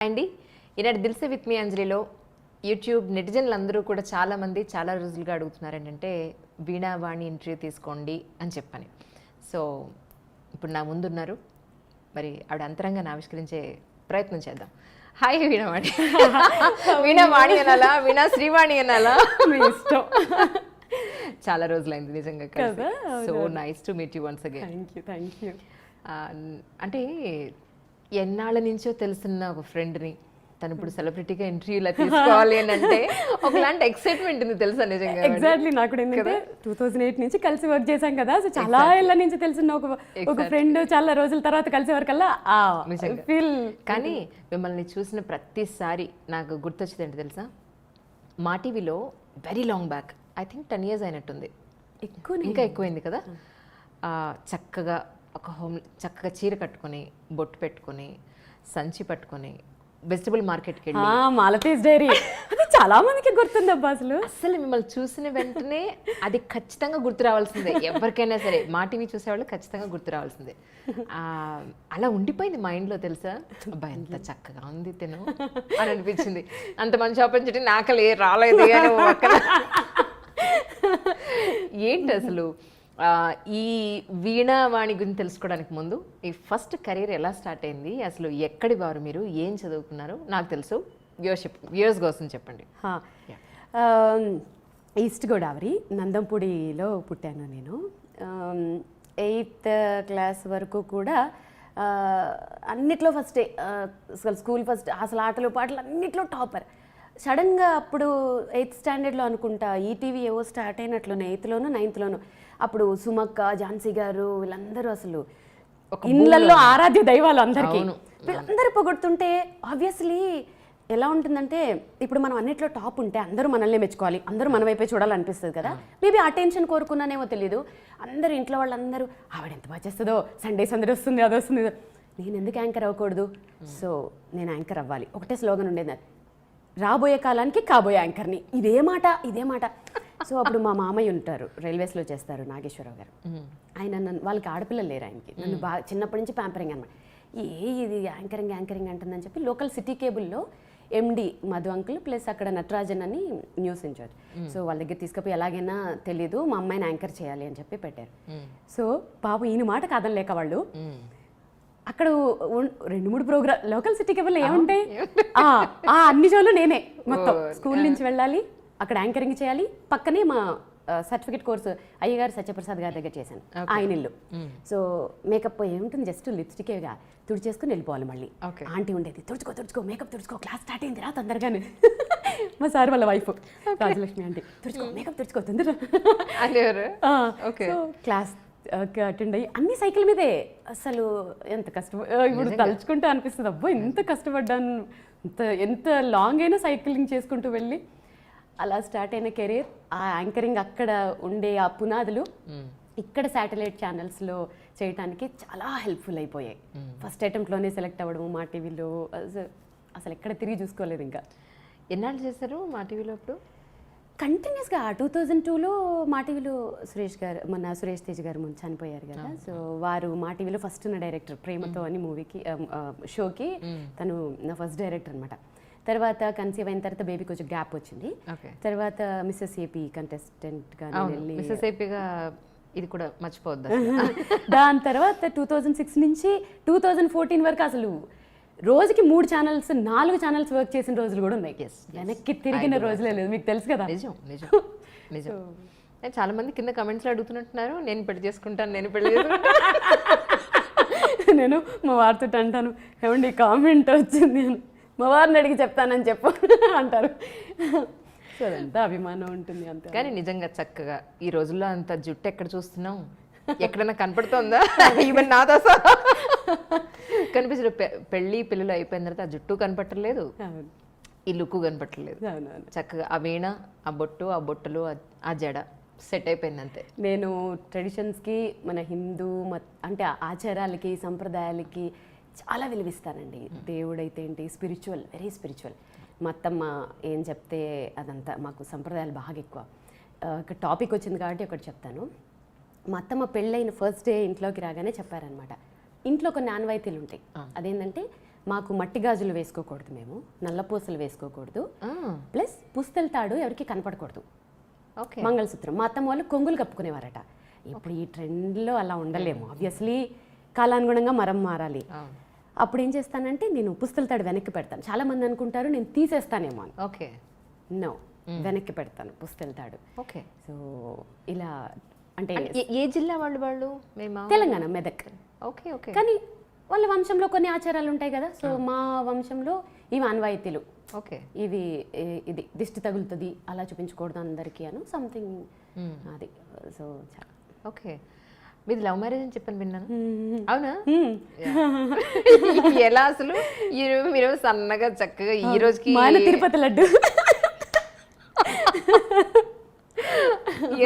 అండి ఈనాటి దిల్సే with me అంజలిలో YouTube నెటిజన్లు అందరూ కూడా చాలామంది చాలా రోజులుగా అడుగుతున్నారు ఏంటంటే వీణావాణి ఇంటర్వ్యూ తీసుకోండి అని చెప్పని. సో ఇప్పుడు నా ముందున్నారు, మరి ఆవిడ అంతరంగాన్ని ఆవిష్కరించే ప్రయత్నం చేద్దాం. హాయ్ వీణావాణి. వీణావాణి అనాలా, వీణా శ్రీవాణి అనాలా, మీ ఇష్టం. చాలా రోజులైంది నిజంగా కదా. So nice to meet you once again. Thank you. అంటే ఎన్నాళ్ళ నుంచో తెలుసున్న ఒక ఫ్రెండ్ని తను ఇప్పుడు సెలబ్రిటీగా ఇంటర్వ్యూలా తీసుకోవాలి అని అంటే ఒకలాంటి ఎక్సైట్మెంట్ ఉంది తెలుసా నిజంగా. ఎగ్జాక్ట్లీ. నాకు కూడా ఏంటంటే 2008 నుంచి కలిసి వర్క్ చేశాం కదా, సో చాలా ఏళ్ళ నుంచి తెలిసిన ఒక ఫ్రెండ్ చాలా రోజుల తర్వాత కలిసే వరకల్లా ఫీల్. కానీ మిమ్మల్ని చూసిన ప్రతిసారి నాకు గుర్తొచ్చేది ఏంటి తెలుసా, మా టీవీలో very long back, I think 10 years అయినట్టుంది, ఇంకా ఎక్కువైంది కదా. చక్కగా చక్కగా చీర కట్టుకొని బొట్టు పెట్టుకొని సంచి పట్టుకొని వెజిటబుల్ మార్కెట్కి వెళ్ళి మాలతీస్ డైరీ, అది చాలా మందికి గుర్తుంది అబ్బా. అసలు మిమ్మల్ని చూసిన వెంటనే అది ఖచ్చితంగా గుర్తు రావాల్సిందే, ఎవరికైనా సరే మా టీవీ చూసేవాళ్ళు ఖచ్చితంగా గుర్తు రావాల్సిందే. అలా ఉండిపోయింది మైండ్లో తెలుసా. అబ్బా ఎంత చక్కగా ఉంది తిను అని అనిపించింది. అంత మంచి ఆపర్చునిటీ నాకు రాలేదు అని ఏంటి అసలు ఈ వీణావాణి గురించి తెలుసుకోవడానికి ముందు ఈ ఫస్ట్ కెరీర్ ఎలా స్టార్ట్ అయింది, అసలు ఎక్కడి వారు మీరు, ఏం చదువుకున్నారు? నాకు తెలుసు, వ్యూవర్స్ కోసం చెప్పండి. ఈస్ట్ గోదావరి నందంపూడిలో పుట్టాను నేను. 8th class వరకు కూడా అన్నిట్లో ఫస్టే, అసలు స్కూల్ ఫస్ట్, అసలు ఆటలు పాటలు అన్నిట్లో టాపర్. సడన్గా అప్పుడు 8th standardలో అనుకుంటా ఈటీవీ ఏవో స్టార్ట్ అయినట్లునే, 8thలోనూ 9thలోనూ. అప్పుడు సుమక్క, ఝాన్సీ గారు వీళ్ళందరూ అసలు ఇళ్ళల్లో ఆరాధ్య దైవాలు అందరికీ. వీళ్ళందరూ పొగుడుతుంటే ఆబ్వియస్లీ ఎలా ఉంటుందంటే, ఇప్పుడు మనం అన్నిట్లో టాప్ ఉంటే అందరూ మనల్ని మెచ్చుకోవాలి, అందరూ మన వైపే చూడాలనిపిస్తుంది కదా. మేబీ అటెన్షన్ కోరుకున్నానేమో తెలియదు. అందరూ ఇంట్లో వాళ్ళందరూ ఆవిడ ఎంత బాగా చేస్తుందో, సండేస్ అందరూ వస్తుంది, అది వస్తుంది, నేను ఎందుకు యాంకర్ అవ్వకూడదు, సో నేను యాంకర్ అవ్వాలి, ఒకటే స్లోగన్ ఉండేది నాకు, రాబోయే కాలానికి కాబోయే యాంకర్ని, ఇదే మాట. సో అప్పుడు మా మామయ్య ఉంటారు, రైల్వేస్లో చేస్తారు, నాగేశ్వరరావు గారు. ఆయన నన్ను, వాళ్ళకి ఆడపిల్లలు లేరు ఆయనకి, నన్ను బాగా చిన్నప్పటి నుంచి ప్యాంపరింగ్ అనమాట. ఇది యాంకరింగ్ అంటుందని చెప్పి లోకల్ సిటీ కేబుల్లో ఎండి మధు అంకుల్ ప్లస్ అక్కడ నటరాజన్ అని న్యూస్ ఇన్ఛార్జ్, సో వాళ్ళ దగ్గర తీసుకుపోయి ఎలాగైనా తెలీదు మా అమ్మాయిని యాంకర్ చేయాలి అని చెప్పి పెట్టారు. సో పాపం ఈయన మాట కాదనిలేక వాళ్ళు అక్కడ 2-3 ప్రోగ్రామ్ లోకల్ సిటీ కేబుల్లో ఏముంటాయి, అన్ని షోలు నేనే మొత్తం. స్కూల్ నుంచి వెళ్ళాలి, అక్కడ యాంకరింగ్ చేయాలి, పక్కనే మా సర్టిఫికేట్ కోర్సు అయ్యగారు సత్యప్రసాద్ గారి దగ్గర చేశాను, ఆయన ఇల్లు. సో మేకప్ ఏముంటుంది, జస్ట్ లిప్స్టికేగా తుడిచేసుకుని వెళ్ళిపోవాలి. మళ్ళీ ఆంటీ ఉండేది, తుడుచుకో మేకప్ తుడుచుకో, క్లాస్ స్టార్ట్ అయింది రా తొందరగానే. మా సార్ వాళ్ళ వైఫ్ రాజలక్ష్మి ఆంటీ, తుడుచుకో మేకప్ తుడుచుకో తొందరగా. క్లాస్ అటెండ్ అయ్యి అన్ని సైకిల్ మీదే. అసలు ఎంత ఇప్పుడు తలుచుకుంటే అనిపిస్తుంది, అబ్బో ఎంత కష్టపడ్డాను, ఎంత లాంగ్ అయినా సైక్లింగ్ చేసుకుంటూ వెళ్ళి అలా స్టార్ట్ అయిన కెరీర్. ఆ యాంకరింగ్ అక్కడ ఉండే ఆ పునాదులు ఇక్కడ శాటిలైట్ ఛానల్స్లో చేయడానికి చాలా హెల్ప్ఫుల్ అయిపోయాయి. ఫస్ట్ అటెంప్ట్లోనే సెలెక్ట్ అవ్వడం మా టీవీలో, అసలు ఎక్కడ తిరిగి చూసుకోలేదు. ఇంకా ఎన్నాళ్ళు చేశారు మా టీవీలో? అప్పుడు కంటిన్యూస్గా 2002లో మా టీవీలో సురేష్ తేజ్ గారు ముందు చనిపోయారు కదా, సో వారు మా టీవీలో ఫస్ట్ ఉన్న డైరెక్టర్, ప్రేమతో అని మూవీకి షోకి తను నా ఫస్ట్ డైరెక్టర్ అనమాట. తర్వాత కన్సీవ్ అయిన తర్వాత బేబీ కొంచెం గ్యాప్ వచ్చింది. తర్వాత మిస్సెస్ ఏపీ కంటెస్టెంట్గా వెళ్ళి, మిస్సెస్ ఏపీగా ఇది కూడా మర్చిపోవద్దు. దాని తర్వాత 2006 నుంచి 2014 వరకు అసలు రోజుకి 3 ఛానల్స్ 4 ఛానల్స్ వర్క్ చేసిన రోజులు కూడా ఉన్నాయి. వెనక్కి తిరిగిన రోజులే లేదు, మీకు తెలుసు కదా. నిజం. చాలా మంది కింద కమెంట్స్లో అడుగుతున్నట్టున్నారు, నేను పెళ్లి చేసుకుంటాను. నేను మా వారితో అంటాను, ఏమండి కామెంట్ వచ్చింది, మా వారిని అడిగి చెప్తానని చెప్పు అంటారు. సో అదంతా అభిమానం ఉంటుంది అంతే. కానీ నిజంగా చక్కగా ఈ రోజుల్లో అంత జుట్టు ఎక్కడ చూస్తున్నాం, ఎక్కడైనా కనపడుతుందా? ఈవెన్ నాతో కనిపించదు. పెళ్ళి పిల్లలు అయిపోయిన తర్వాత ఆ జుట్టు కనపట్టలేదు, ఈ లుక్ కనపట్టలేదు. చక్కగా ఆ వీణ, ఆ బొట్టు, ఆ బొట్టలు, ఆ జడ సెట్ అయిపోయింది అంతే. నేను ట్రెడిషన్స్కి, మన హిందూ అంటే ఆచారాలకి, సంప్రదాయాలకి చాలా విలువిస్తానండి. దేవుడైతే ఏంటి, స్పిరిచువల్, వెరీ స్పిరిచువల్. మా అత్తమ్మ ఏం చెప్తే అదంతా, మాకు సంప్రదాయాలు బాగా ఎక్కువ. ఒక టాపిక్ వచ్చింది కాబట్టి ఒకటి చెప్తాను. మా అత్తమ్మ పెళ్ళైన ఫస్ట్ డే ఇంట్లోకి రాగానే చెప్పారనమాట, ఇంట్లో కొన్ని ఆనవాయితీలు ఉంటాయి. అదేంటంటే మాకు మట్టి గాజులు వేసుకోకూడదు, మేము నల్లపూసలు వేసుకోకూడదు, ప్లస్ పుస్తల తాడు ఎవరికి కనపడకూడదు, ఓకే. మంగళసూత్రం. మా అత్తమ్మ వాళ్ళు కొంగులు కప్పుకునేవారట. ఇప్పుడు ఈ ట్రెండ్లో అలా ఉండలేము, ఆబ్వియస్లీ కాలానుగుణంగా మారాలి. అప్పుడు ఏం చేస్తానంటే నేను పుస్తల తాడు వెనక్కి పెడతాను. చాలా మంది అనుకుంటారు నేను తీసేస్తానేమో అని. ఓకే. నో, వెనక్కి పెడతాను పుస్తల తాడు. ఓకే. సో ఇలా అంటే ఏ జిల్లా వాళ్ళు? మేము తెలంగాణ, మెదక్. ఓకే. ఓకే. కానీ వాళ్ళ వంశంలో కొన్ని ఆచారాలు ఉంటాయి కదా. సో మా వంశంలో ఇవి ఆనవాయితీలు. ఓకే. ఇది ఇది దిష్టి తగులుతుంది అలా చూపించకూడదు అందరికీ అను సంథింగ్ అది. So okay. మీది లవ్ మ్యారేజ్ అని చెప్పని విన్నాను, అవునా? ఎలా అసలు మీరు సన్నగా చక్కగా ఈ రోజుకి తిరుపతి లడ్డు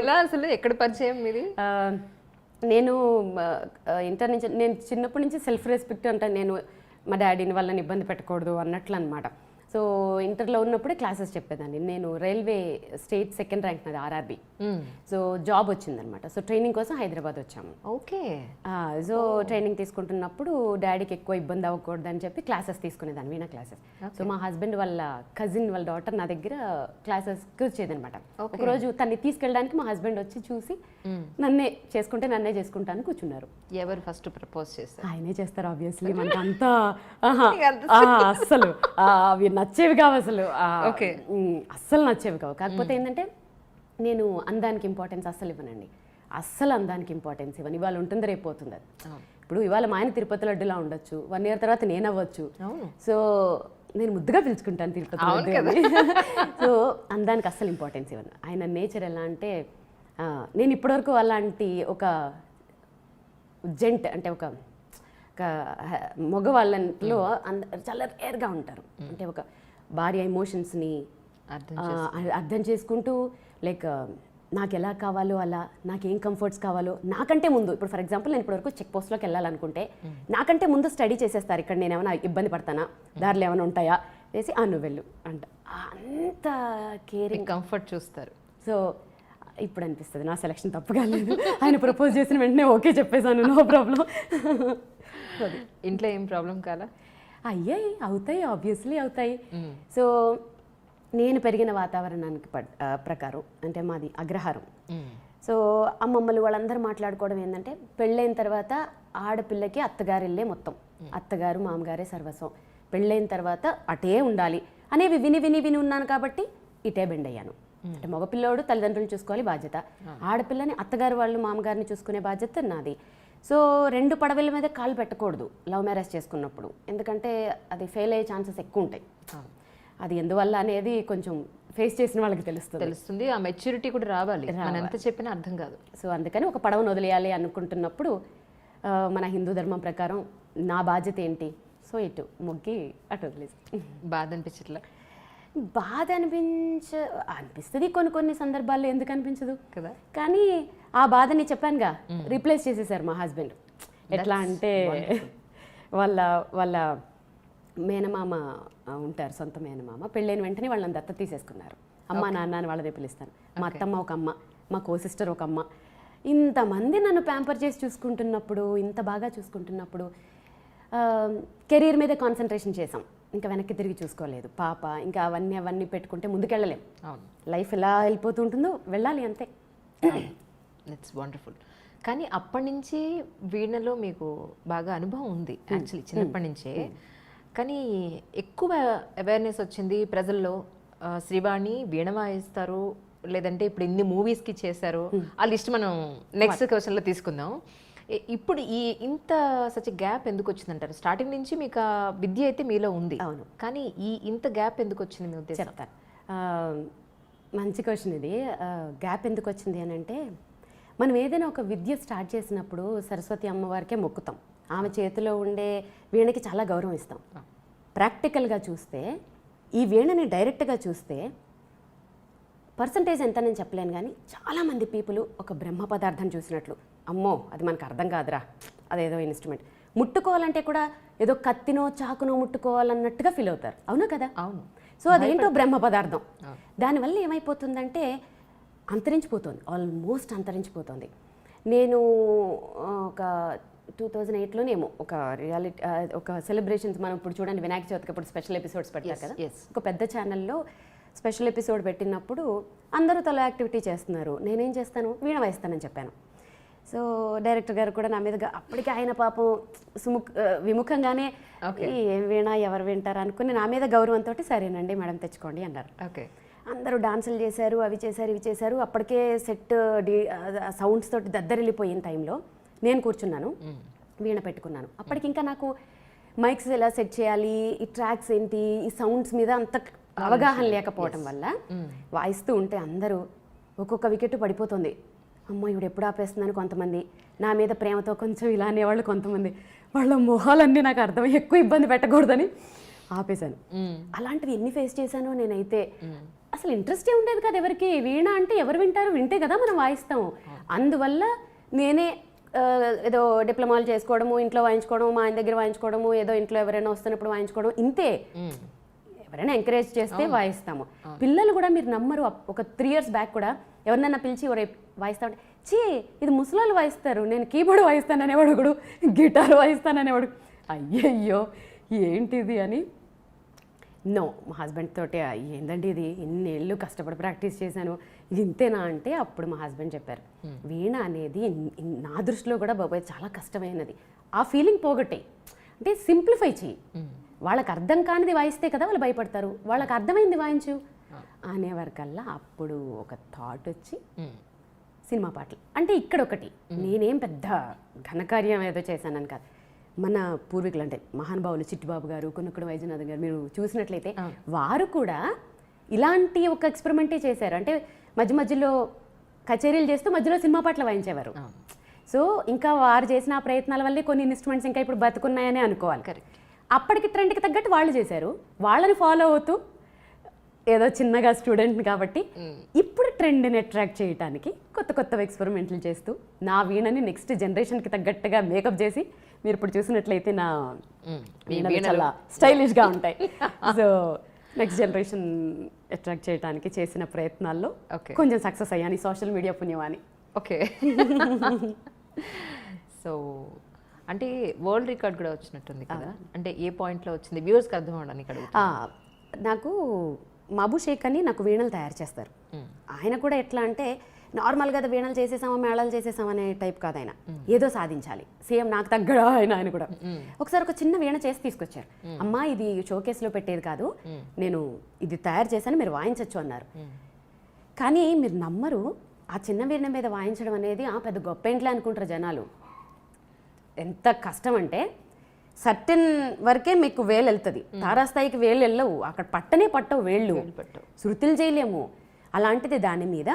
ఎలా అసలు ఎక్కడ పరిచయం మీది? నేను ఇంటర్ నుంచి, నేను చిన్నప్పటి నుంచి సెల్ఫ్ రెస్పెక్ట్ అంటే నేను మా డాడీని వాళ్ళని ఇబ్బంది పెట్టకూడదు అన్నట్లు అనమాట. సో ఇంటర్లో ఉన్నప్పుడే క్లాసెస్ చెప్పేదాన్ని. నేను రైల్వే స్టేట్ సెకండ్ ర్యాంక్ నాది, ఆర్ఆర్బి. సో జాబ్ వచ్చిందనమాట. సో ట్రైనింగ్ కోసం హైదరాబాద్ వచ్చాము. ఓకే. సో ట్రైనింగ్ తీసుకుంటున్నప్పుడు డాడీకి ఎక్కువ ఇబ్బంది అవ్వకూడదు అని చెప్పి క్లాసెస్ తీసుకునేదాన్ని, వీణా క్లాసెస్. సో మా హస్బెండ్ వాళ్ళ కజిన్ వాళ్ళ డాటర్ నా దగ్గర క్లాసెస్కి వచ్చేదనమాట. ఒకరోజు తన్ని తీసుకెళ్ళడానికి మా హస్బెండ్ వచ్చి చూసి నన్నే చేసుకుంటాను కూర్చున్నారు. ఎవరు ఫస్ట్ ప్రపోజ్ చేస్తారు? ఆయనే చేస్తారు ఆబ్వియస్లీ. మనకు అంతా అస్సలు అవి నచ్చేవి కావు అసలు, అస్సలు నచ్చేవి కావు. కాకపోతే ఏంటంటే నేను అందానికి ఇంపార్టెన్స్ అస్సలు ఇవ్వనండి, అస్సలు అందానికి ఇంపార్టెన్స్ ఇవ్వను. ఇవాళ ఉంటుంది రేపు పోతుంది అది. ఇప్పుడు ఇవాళ మా ఆయన తిరుపతి లడ్డులా ఉండొచ్చు, 1 year తర్వాత నేను అవ్వచ్చు. సో నేను ముద్దుగా పిలుచుకుంటాను తిరుపతి లడ్డు. సో అందానికి అస్సలు ఇంపార్టెన్స్ ఇవ్వను. ఆయన నేచర్ ఎలా అంటే నేను ఇప్పటివరకు అలాంటి ఒక జెంట్ అంటే ఒక మగవాళ్ళలో చాలా రేర్గా ఉంటారు. అంటే ఒక భార్య ఎమోషన్స్ని అర్థం చేసుకుంటూ లైక్ నాకు ఎలా కావాలో అలా, నాకేం కంఫర్ట్స్ కావాలో నాకంటే ముందు. ఇప్పుడు ఫర్ ఎగ్జాంపుల్ నేను ఇప్పటివరకు చెక్ పోస్ట్లోకి వెళ్ళాలనుకుంటే నాకంటే ముందు స్టడీ చేసేస్తారు. ఇక్కడ నేను ఏమైనా ఇబ్బంది పడతానా, దారిలో ఏమైనా ఉంటాయా చేసి నువ్వు వెళ్ళు అంట. అంత కేరింగ్, కంఫర్ట్ చూస్తారు. సో ఇప్పుడు అనిపిస్తుంది నా సెలక్షన్ తప్పుగా లేదు. ఆయన ప్రపోజ్ చేసిన వెంటనే ఓకే చెప్పేశాను, నో ప్రాబ్లం. ఇంట్లో ఏం ప్రాబ్లం కాదా? అవుతాయి, ఆబ్వియస్లీ అవుతాయి. సో నేను పెరిగిన వాతావరణానికి ప్రకారం అంటే మాది అగ్రహారం. సో అమ్మమ్మలు వాళ్ళందరూ మాట్లాడుకోవడం ఏంటంటే పెళ్ళైన తర్వాత ఆడపిల్లకి అత్తగారిల్లే మొత్తం, అత్తగారు మామగారే సర్వస్వం, పెళ్ళైన తర్వాత అటే ఉండాలి అనేవి విని ఉన్నాను. కాబట్టి ఇటే బెండ్ అయ్యాను. అంటే మగపిల్లోడు తల్లిదండ్రులు చూసుకోవాలి బాధ్యత, ఆడపిల్లని అత్తగారు వాళ్ళు మామగారిని చూసుకునే బాధ్యత నాది. సో 2 పడవల మీద కాలు పెట్టకూడదు లవ్ మ్యారేజ్ చేసుకున్నప్పుడు, ఎందుకంటే అది ఫెయిల్ అయ్యే ఛాన్సెస్ ఎక్కువ ఉంటాయి. అది ఎందువల్ల అనేది కొంచెం ఫేస్ చేసిన వాళ్ళకి తెలుస్తుంది. ఆ మెచ్యూరిటీ కూడా రావాలి, ఎంత చెప్పినా అర్థం కాదు. సో అందుకని ఒక పడవను వదిలేయాలి అనుకుంటున్నప్పుడు మన హిందూ ధర్మం ప్రకారం నా బాధ్యత ఏంటి, సో ఇటు మొగ్గి అటు వదిలేసి. బాధ అనిపించట్లా? బాధ అనిపిస్తుంది కొన్ని సందర్భాల్లో, ఎందుకు అనిపించదు కదా. కానీ ఆ బాధని చెప్పానుగా రీప్లేస్ చేసేసారు మా హస్బెండ్. ఎట్లా అంటే వాళ్ళ మేనమామ ఉంటారు, సొంత మేనమామ, పెళ్ళైన వెంటనే వాళ్ళని దత్త తీసేసుకున్నారు. అమ్మ నాన్న అని వాళ్ళనే పిలుస్తాను. మా అత్తమ్మ ఒక అమ్మ, మా కో సిస్టర్ ఒక అమ్మ. ఇంతమంది నన్ను ప్యాంపర్ చేసి చూసుకుంటున్నప్పుడు, ఇంత బాగా చూసుకుంటున్నప్పుడు కెరీర్ మీద కాన్సన్ట్రేషన్ చేసాం. ఇంకా వెనక్కి తిరిగి చూసుకోలేదు. పాప ఇంకా అవన్నీ పెట్టుకుంటే ముందుకెళ్ళలేం. లైఫ్ ఎలా వెళ్ళిపోతూ ఉంటుందో వెళ్ళాలి అంతే. It's wonderful. కానీ అప్పటి నుంచి వీణలో మీకు బాగా అనుభవం ఉంది యాక్చువల్లీ, చిన్నప్పటి నుంచే. కానీ ఎక్కువ అవేర్నెస్ వచ్చింది ప్రజల్లో, శ్రీవాణి వీణ వాయిస్తారు, లేదంటే ఇప్పుడు ఇన్ని మూవీస్కి చేశారు, ఆ లిస్ట్ మనం నెక్స్ట్ క్వశ్చన్లో తీసుకుందాం. ఇప్పుడు ఇంత సచ్ గ్యాప్ ఎందుకు వచ్చిందంటారు? స్టార్టింగ్ నుంచి మీకు ఆ విద్య అయితే మీలో ఉంది, అవును, కానీ ఇంత గ్యాప్ ఎందుకు వచ్చింది మీ ఉద్దేశం? చెప్తాను. మంచి క్వశ్చన్ ఇది. గ్యాప్ ఎందుకు వచ్చింది అని అంటే, మనం ఏదైనా ఒక విద్య స్టార్ట్ చేసినప్పుడు సరస్వతి అమ్మవారికే మొక్కుతాం, ఆమె చేతిలో ఉండే వీణకి చాలా గౌరవం ఇస్తాం. ప్రాక్టికల్గా చూస్తే ఈ వీణని డైరెక్ట్గా చూస్తే పర్సంటేజ్ ఎంత నేను చెప్పలేను, కానీ చాలామంది పీపుల్ ఒక బ్రహ్మ పదార్థం చూసినట్లు, అమ్మో అది మనకు అర్థం కాదురా, అదేదో ఇన్స్ట్రుమెంట్, ముట్టుకోవాలంటే కూడా ఏదో కత్తినో చాకునో ముట్టుకోవాలన్నట్టుగా ఫీల్ అవుతారు. అవునా కదా? అవును. సో అదేంటో బ్రహ్మ పదార్థం. దానివల్ల ఏమైపోతుందంటే అంతరించిపోతుంది, ఆల్మోస్ట్ అంతరించిపోతుంది. నేను ఒక 2008లోనేమో ఒక రియాలిటీ ఒక సెలబ్రేషన్స్ మనం ఇప్పుడు చూడండి వినాయక చవితికి అప్పుడు స్పెషల్ ఎపిసోడ్స్ పెడతారు కదా, ఒక పెద్ద ఛానల్లో స్పెషల్ ఎపిసోడ్ పెట్టినప్పుడు అందరూ తల యాక్టివిటీ చేస్తున్నారు, నేనేం చేస్తాను వీణ వాయిస్తానని చెప్పాను. సో డైరెక్టర్ గారు కూడా నా మీదగా అప్పటికే ఆయన పాపం విముఖంగానే ఏం వీణ ఎవరు వింటారు అనుకుని నా మీద గౌరవంతో సరేనండి మేడం తెచ్చుకోండి అన్నారు. ఓకే, అందరూ డాన్సులు చేశారు, అవి చేశారు ఇవి చేశారు. అప్పటికే సెట్ సౌండ్స్ తోటి దద్దరిల్లిపోయిన టైంలో నేను కూర్చున్నాను, వీణ పెట్టుకున్నాను. అప్పటికి ఇంకా నాకు మైక్స్ ఎలా సెట్ చేయాలి, ఈ ట్రాక్స్ ఏంటి, ఈ సౌండ్స్ మీద అంత అవగాహన లేకపోవటం వల్ల వాయిస్తూ ఉంటే అందరూ ఒక్కొక్క వికెట్ పడిపోతుంది. అమ్మో ఇవిడు ఎప్పుడు ఆపేస్తుందని కొంతమంది, నా మీద ప్రేమతో కొంచెం ఇలా అనేవాళ్ళు కొంతమంది, వాళ్ళ మొహాలన్నీ నాకు అర్థం ఎక్కువ ఇబ్బంది పెట్టకూడదని ఆపేశాను. అలాంటివి ఎన్ని ఫేస్ చేశానో నేనైతే. అసలు ఇంట్రెస్టే ఉండేది కదా ఎవరికి, వీణ అంటే ఎవరు వింటారు, వింటే కదా మనం వాయిస్తాము. అందువల్ల నేనే ఏదో డిప్లొమాలు చేసుకోవడము, ఇంట్లో వాయించుకోవడము, మా ఆయన దగ్గర వాయించుకోవడము, ఏదో ఇంట్లో ఎవరైనా వస్తున్నప్పుడు వాయించుకోవడం, ఇంతే. ఎవరైనా ఎంకరేజ్ చేస్తే వాయిస్తాము. పిల్లలు కూడా మీరు నమ్మరు, ఒక 3 years బ్యాక్ కూడా ఎవరినైనా పిలిచి వాయిస్తా ఉంటే చీ ఇది ముసలాళ్ళు వాయిస్తారు, నేను కీబోర్డ్ వాయిస్తాననేవాడు ఒకడు, గిటార్ వాయిస్తాననేవాడు. అయ్యయ్యో ఏంటిది అని. నో, మా హస్బెండ్ తోటి ఏందండి ఇది, ఇన్నేళ్ళు కష్టపడి ప్రాక్టీస్ చేశాను, ఇది ఇంతేనా అంటే అప్పుడు మా హస్బెండ్ చెప్పారు, వీణ అనేది నా దృష్టిలో కూడా బాబాయ్ చాలా కష్టమైనది, ఆ ఫీలింగ్ పోగొట్టే, అంటే సింప్లిఫై చెయ్యి. వాళ్ళకి అర్థం కానిది వాయిస్తే కదా వాళ్ళు భయపడతారు, వాళ్ళకి అర్థమైంది వాయించు అనేవారికల్లా అప్పుడు ఒక థాట్ వచ్చి సినిమా పాటలు. అంటే ఇక్కడ ఒకటి నేనేం పెద్ద ఘనకార్యం ఏదో చేశానని కాదు, మన పూర్వీకులు అంటే మహానుభావులు చిట్టిబాబు గారు, కొనుక్కుడు వైద్యనాథన్ గారు మీరు చూసినట్లయితే వారు కూడా ఇలాంటి ఒక ఎక్స్పెరిమెంటే చేశారు. అంటే మధ్య మధ్యలో కచేరీలు చేస్తూ మధ్యలో సినిమా పాటలు వాయించేవారు. సో ఇంకా వారు చేసిన ప్రయత్నాల వల్లే కొన్ని ఇన్స్ట్రుమెంట్స్ ఇంకా ఇప్పుడు బతుకున్నాయని అనుకోవాలి. అప్పటికి ట్రెండ్కి తగ్గట్టు వాళ్ళు చేశారు, వాళ్ళని ఫాలో అవుతూ ఏదో చిన్నగా స్టూడెంట్ కాబట్టి ఇప్పుడు ట్రెండ్ని అట్రాక్ట్ చేయడానికి కొత్త కొత్త ఎక్స్పెరిమెంట్లు చేస్తూ నా వీణని నెక్స్ట్ జనరేషన్కి తగ్గట్టుగా మేకప్ చేసి మీరు ఇప్పుడు చూసినట్లయితే నా వీణలు చాలా స్టైలిష్గా ఉంటాయి. సో నెక్స్ట్ జనరేషన్ అట్రాక్ట్ చేయడానికి చేసిన ప్రయత్నాల్లో కొంచెం సక్సెస్ అయ్యాను, సోషల్ మీడియా పుణ్యమాని. ఓకే, సో అంటే వరల్డ్ రికార్డ్ కూడా వచ్చినట్టుంది కదా, అంటే ఏ పాయింట్లో వచ్చింది వ్యూవర్స్కి అర్థం అవడానికి అడుగుతా. నాకు మబు షేక్ అని నాకు వీణలు తయారు చేస్తారు. ఆయన కూడా ఎట్లా అంటే నార్మల్గా వీణలు చేసేసామా మేళాలు చేసేసామా అనే టైప్ కాదు ఆయన, ఏదో సాధించాలి సేమ్ నాకు తగ్గడా ఆయన కూడా. ఒకసారి ఒక చిన్న వీణ చేసి తీసుకొచ్చారు, అమ్మా ఇది షోకేస్లో పెట్టేది కాదు, నేను ఇది తయారు చేశాను మీరు వాయించవచ్చు అన్నారు. కానీ మీరు నమ్మరు, ఆ చిన్న వీణ మీద వాయించడం అనేది పెద్ద గొప్ప ఇంట్లో అనుకుంటారు జనాలు. ఎంత కష్టం అంటే సర్టెన్ వరకే మీకు వేలు వెళ్తుంది, తారాస్థాయికి వేలు వెళ్ళవు, అక్కడ పట్టవు వేళ్ళు, శృతులు చేయలేము. అలాంటిది దాని మీద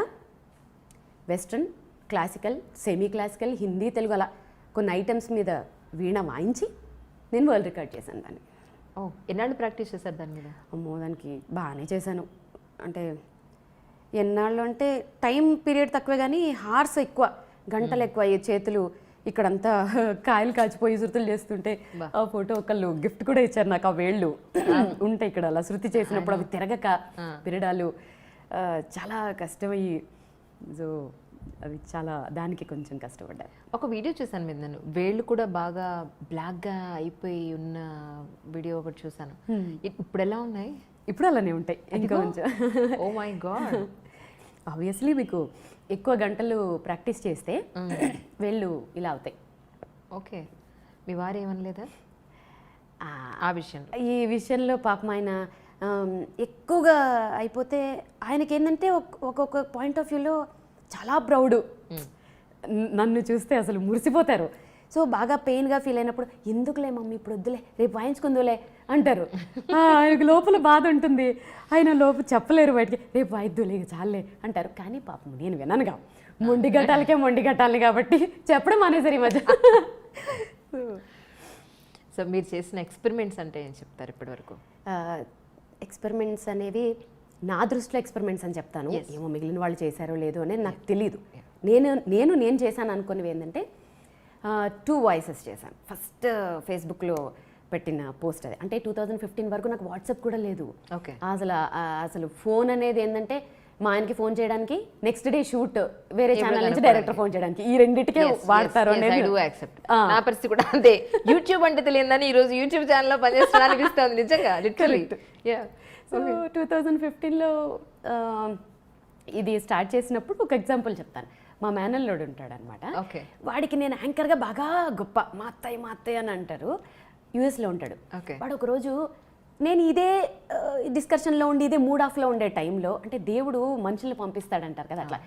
western, classical, semi classical, Hindi, Telugu అలా కొన్ని ఐటమ్స్ మీద వీణ వాయించి నేను వరల్డ్ రికార్డ్ చేశాను దాన్ని. ఎన్నాళ్ళు ప్రాక్టీస్ చేశారు దాని మీద? అమ్మో దానికి బాగానే చేశాను. అంటే ఎన్నాళ్ళు అంటే టైం పీరియడ్ తక్కువే కానీ హార్స్ ఎక్కువ, గంటలు ఎక్కువ. ఈ చేతులు ఇక్కడంతా కాయలు కాచిపోయి శృతులు చేస్తుంటే ఆ ఫోటో ఒకళ్ళు గిఫ్ట్ కూడా ఇచ్చారు నాకు, ఆ వేళ్ళు ఉంటాయి ఇక్కడ అలా శృతి చేసినప్పుడు అవి తిరగక పిరడాలు చాలా కష్టమయ్యి. సో అవి చాలా దానికి కొంచెం కష్టపడ్డారు. ఒక వీడియో చూసాను మీద, నేను వేళ్ళు కూడా బాగా బ్లాక్గా అయిపోయి ఉన్న వీడియో ఒకటి చూసాను. ఇప్పుడు ఎలా ఉన్నాయి? ఇప్పుడు అలానే ఉంటాయి ఇంకా కొంచెం. Oh my God. ఆబ్వియస్లీ మీకు ఎక్కువ గంటలు ప్రాక్టీస్ చేస్తే వేళ్ళు ఇలా అవుతాయి. ఓకే, మీ వారు ఏమనలేదా ఆ విషయంలో? ఈ విషయంలో పాపం ఆయన ఎక్కువగా అయిపోతే ఆయనకి ఏంటంటే ఒక్కొక్క పాయింట్ ఆఫ్ వ్యూలో చాలా ప్రౌడ్, నన్ను చూస్తే అసలు మురిసిపోతారు. సో బాగా పెయిన్గా ఫీల్ అయినప్పుడు ఎందుకులే మమ్మీ ఇప్పుడు వద్దులే రేపు వాయించుకుందులే అంటారు. ఆయనకు లోపల బాధ ఉంటుంది, ఆయన లోపల చెప్పలేరు బయటికి, రేపు వాయిద్దులే చాలే అంటారు. కానీ పాపం నేను విననుగా, మొండి గట్టాలి కాబట్టి చెప్పడం మానేసారు ఈ మధ్య. సో మీరు చేసిన ఎక్స్పెరిమెంట్స్ అంటే ఏం చెప్తారు ఇప్పటి వరకు? ఎక్స్పెరిమెంట్స్ అనేవి నా దృష్టిలో ఎక్స్పెరిమెంట్స్ అని చెప్తాను, ఏమో మిగిలిన వాళ్ళు చేశారో లేదో అనేది నాకు తెలియదు. నేను చేశాను అనుకునేవి ఏంటంటే 2 వాయిసెస్ చేశాను. ఫస్ట్ ఫేస్బుక్లో పెట్టిన పోస్ట్ అది, అంటే 2015 వరకు నాకు వాట్సాప్ కూడా లేదు. ఓకే, అసలు ఫోన్ అనేది ఏంటంటే మా ఆయనకి ఫోన్ చేయడానికి, నెక్స్ట్ డే షూట్ వేరే ఛానల్ నుంచి డైరెక్టర్ ఫోన్ చేయడానికి, ఈ రెండింటికే వాడతారు అనేది నా పరిస్థితి కూడా అంతే. యూట్యూబ్ అంటే తెలియదని ఈ రోజు యూట్యూబ్ ఛానల్లో పనిచేస్తున్నా అనిపిస్తుంది నిజంగా, లిటరల్లీ. సో 2015లో ఇది స్టార్ట్ చేసినప్పుడు ఒక ఎగ్జాంపుల్ చెప్తాను. మా మేనల్లోడు ఉంటాడు అనమాట, వాడికి నేను యాంకర్గా బాగా గొప్ప, మా అత్తయ్య అని అంటారు, యూఎస్లో ఉంటాడు. వాడు ఒకరోజు నేను ఇదే డిస్కషన్లో ఉండి ఇదే మూడ్ ఆఫ్లో ఉండే టైంలో, అంటే దేవుడు మనుషుల్ని పంపిస్తాడంటారు కదా, అట్లా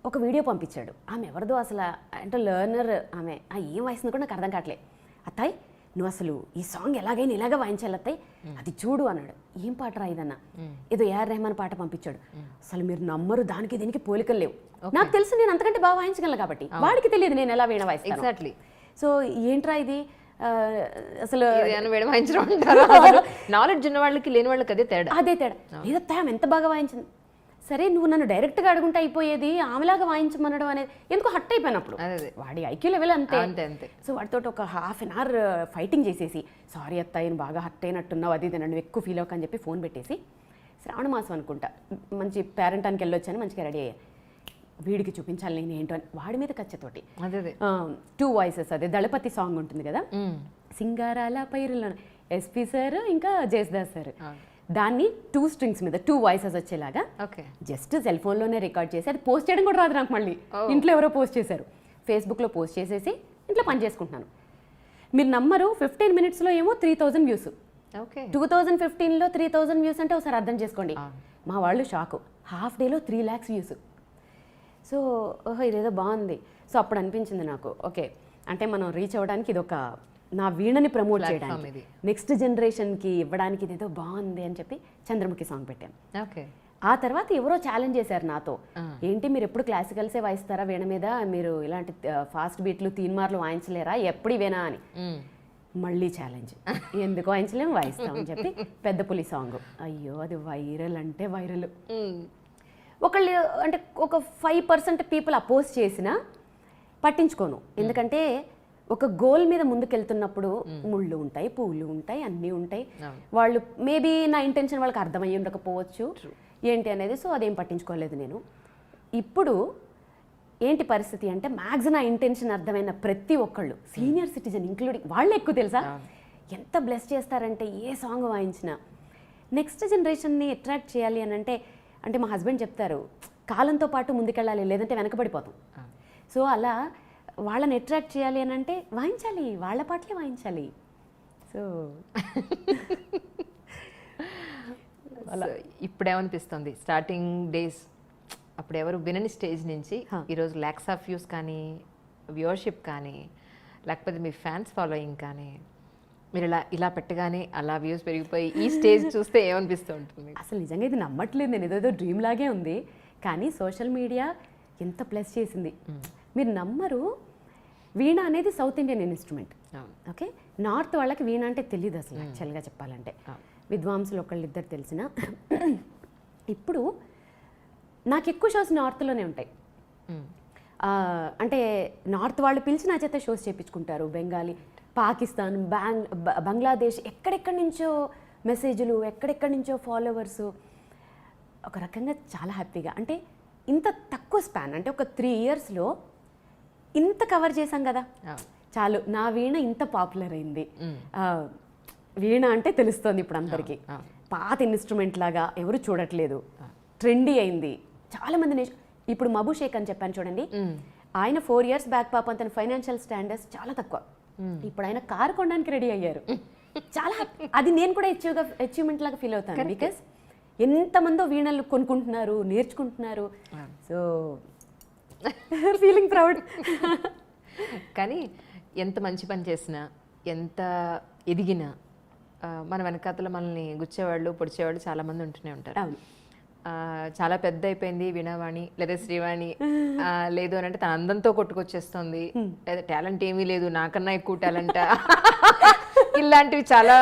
ఒక వీడియో పంపించాడు. ఆమె ఎవరిదో అసలు, అంటే లర్నర్ ఆమె, ఏం వాయిస్తుందో కూడా నాకు అర్థం కావట్లే. అత్తాయ్ నువ్వు అసలు ఈ సాంగ్ ఎలాగైనా ఇలాగ వాయించాలి అత్తాయ్, అది చూడు అన్నాడు. ఏం పాట రా ఇదన్నా, ఏదో ఏఆర్ రెహమాన్ పాట పంపించాడు. అసలు మీరు నమ్మరు, దానికి దీనికి పోలికలు లేవు. నాకు తెలుసు నేను అంతకంటే బాగా వాయించగలను కాబట్టి, వాడికి తెలియదు నేను ఎలా వీణ వాయిస్తాను. ఎగ్జాక్ట్లీ. సో ఏంట్రా ఇది అసలు నాలెడ్జ్ ఉన్న వాళ్ళకి లేని వాళ్ళకి అదే తేడా లేదత్తా ఆమె ఎంత బాగా వాయించింది. సరే నువ్వు నన్ను డైరెక్ట్గా అడుగుంటే అయిపోయేది, ఆమెలాగా వాయించమనడం అనేది ఎందుకు హట్ అయిపోయినప్పుడు. వాడి ఐక్యూ లెవెల్ అంతే. సో వాడితో ఒక హాఫ్ అన్ అవర్ ఫైటింగ్ చేసేసి, సారీ అత్త ఆయన బాగా హట్ అయినట్టున్నావు, అది నన్ను ఎక్కువ ఫీల్ అవ్వక అని చెప్పి ఫోన్ పెట్టేసి, శ్రావణ మాసం అనుకుంటా మంచి పేరెంటానికి వెళ్ళొచ్చాను, మంచిగా రెడీ అయ్యా, వీడికి చూపించాలి నేను ఏంటో అని వాడి మీద కచ్చతోటి 2 వాయిసెస్, అదే దళపతి సాంగ్ ఉంటుంది కదా, సింగారాల పైరులో ఎస్పీ సార్ ఇంకా జయసుదాస్ సార్, దాన్ని 2 strings మీద 2 వాయిసెస్ వచ్చేలాగా జస్ట్ సెల్ ఫోన్లోనే రికార్డ్ చేసి, అది పోస్ట్ చేయడం కూడా రాదు నాకు. మళ్ళీ ఇంట్లో ఎవరో పోస్ట్ చేశారు, ఫేస్బుక్లో పోస్ట్ చేసేసి ఇంట్లో పని చేసుకుంటున్నాను. మీరు నమ్మరు, 15 minutesలో ఏమో 3000 వ్యూస్. 2015లో 3000 వ్యూస్ అంటే ఒకసారి అర్థం చేసుకోండి. మా వాళ్ళు షాకు, హాఫ్ డేలో 3 lakhs వ్యూస్. సో ఓహో ఇదేదో బాగుంది. సో అప్పుడు అనిపించింది నాకు, ఓకే అంటే మనం రీచ్ అవ్వడానికి ఇది ఒక, నా వీణని ప్రమోట్ చేయడానికి, నెక్స్ట్ జనరేషన్కి ఇవ్వడానికి ఇదేదో బాగుంది అని చెప్పి చంద్రముఖి సాంగ్ పెట్టాను. ఆ తర్వాత ఎవరో ఛాలెంజ్ చేశారు నాతో, ఏంటి మీరు ఎప్పుడు క్లాసికల్సే వాయిస్తారా వీణ మీద, మీరు ఇలాంటి ఫాస్ట్ బీట్లు తీన్మార్లు వాయించలేరా, ఎప్పుడు ఇవేనా అని. మళ్ళీ ఛాలెంజ్, ఎందుకు వాయించలేము, వాయిస్తామని చెప్పి పెద్ద పులి సాంగ్. అయ్యో అది వైరల్ అంటే వైరల్. ఒకళ్ళు అంటే ఒక 5% పీపుల్ అపోజ్ చేసినా పట్టించుకోను, ఎందుకంటే ఒక గోల్ మీద ముందుకెళ్తున్నప్పుడు ముళ్ళు ఉంటాయి, పూలు ఉంటాయి, అన్నీ ఉంటాయి. వాళ్ళు మేబీ నా ఇంటెన్షన్ వాళ్ళకి అర్థమయ్యి ఉండకపోవచ్చు ఏంటి అనేది, సో అదేం పట్టించుకోలేదు నేను. ఇప్పుడు ఏంటి పరిస్థితి అంటే, మ్యాక్సిమం నా ఇంటెన్షన్ అర్థమైన ప్రతి ఒక్కళ్ళు, సీనియర్ సిటిజన్ ఇంక్లూడింగ్, వాళ్ళు ఎక్కువ తెలుసా ఎంత బ్లెస్ చేస్తారంటే, ఏ సాంగ్ వాయించినా నెక్స్ట్ జనరేషన్ని అట్రాక్ట్ చేయాలి అని అంటే మా హస్బెండ్ చెప్తారు, కాలంతో పాటు ముందుకెళ్ళాలి, లేదంటే వెనకబడిపోతాం. సో అలా వాళ్ళని అట్రాక్ట్ చేయాలి అని అంటే వాయించాలి, వాళ్ళ పాటలే వాయించాలి. సో ఇప్పుడేమనిపిస్తుంది, స్టార్టింగ్ డేస్ అప్పుడు ఎవరు వినని స్టేజ్ నుంచి ఈరోజు lakhs of views కానీ, వ్యూవర్షిప్ కానీ, లేకపోతే మీ ఫ్యాన్స్ ఫాలోయింగ్ కానీ, మీరు ఇలా పెట్టగానే అలా వ్యూస్ పెరిగిపోయి ఈ స్టేజ్ చూస్తే ఏమనిపిస్తూ ఉంటుంది? అసలు నిజంగా ఇది నమ్మట్లేదు నేను, ఏదో డ్రీమ్ లాగే ఉంది. కానీ సోషల్ మీడియా ఎంత ప్లస్ చేసింది మీరు నమ్మరు. వీణ అనేది south Indian instrument, okay. North వాళ్ళకి వీణ అంటే తెలియదు అసలు, యాక్చువల్గా చెప్పాలంటే. విద్వాంసులు ఒకళ్ళిద్దరు తెలిసిన. ఇప్పుడు నాకు ఎక్కువ షోస్ నార్త్లోనే ఉంటాయి. అంటే నార్త్ వాళ్ళు పిలిచి నా చేత షోస్ చేయించుకుంటారు. బెంగాలీ, పాకిస్తాన్, బంగ్లాదేశ్, ఎక్కడెక్కడి నుంచో మెసేజ్లు, ఎక్కడెక్కడి నుంచో ఫాలోవర్స్. ఒక రకంగా చాలా హ్యాపీగా, అంటే ఇంత తక్కువ స్పాన్, అంటే ఒక 3 yearsలో ఇంత కవర్ చేశాం కదా చాలు. నా వీణ ఇంత పాపులర్ అయింది. వీణ అంటే తెలుస్తుంది ఇప్పుడు అందరికీ, పాత ఇన్స్ట్రుమెంట్ లాగా ఎవరు చూడట్లేదు, ట్రెండీ అయింది. చాలామంది ఇప్పుడు మబు షేక్ అని చెప్పాను చూడండి, ఆయన 4 years బ్యాక్ పాపం తన ఫైనాన్షియల్ స్టాండర్డ్స్ చాలా తక్కువ, ఇప్పుడు ఆయన కారు కొనడానికి రెడీ అయ్యారు. చాలా అది నేను కూడా అచీవ్మెంట్ లాగా ఫీల్ అవుతాను, బికాస్ ఎంతమందో వీణలు కొనుక్కుంటున్నారు, నేర్చుకుంటున్నారు. So feeling proud. కానీ ఎంత మంచి పని చేసినా, ఎంత ఎదిగినా, మన వెనకాతల మనల్ని గుచ్చేవాళ్ళు, పొడిచేవాళ్ళు చాలామంది ఉంటూనే ఉంటారు. చాలా పెద్ద అయిపోయింది వీణావాణి లేదా శ్రీవాణి, లేదు అని అంటే తన అందంతో కొట్టుకొచ్చేస్తుంది, లేదా టాలెంట్ ఏమీ లేదు, నాకన్నా ఎక్కువ టాలెంట్, ఇలాంటివి చాలా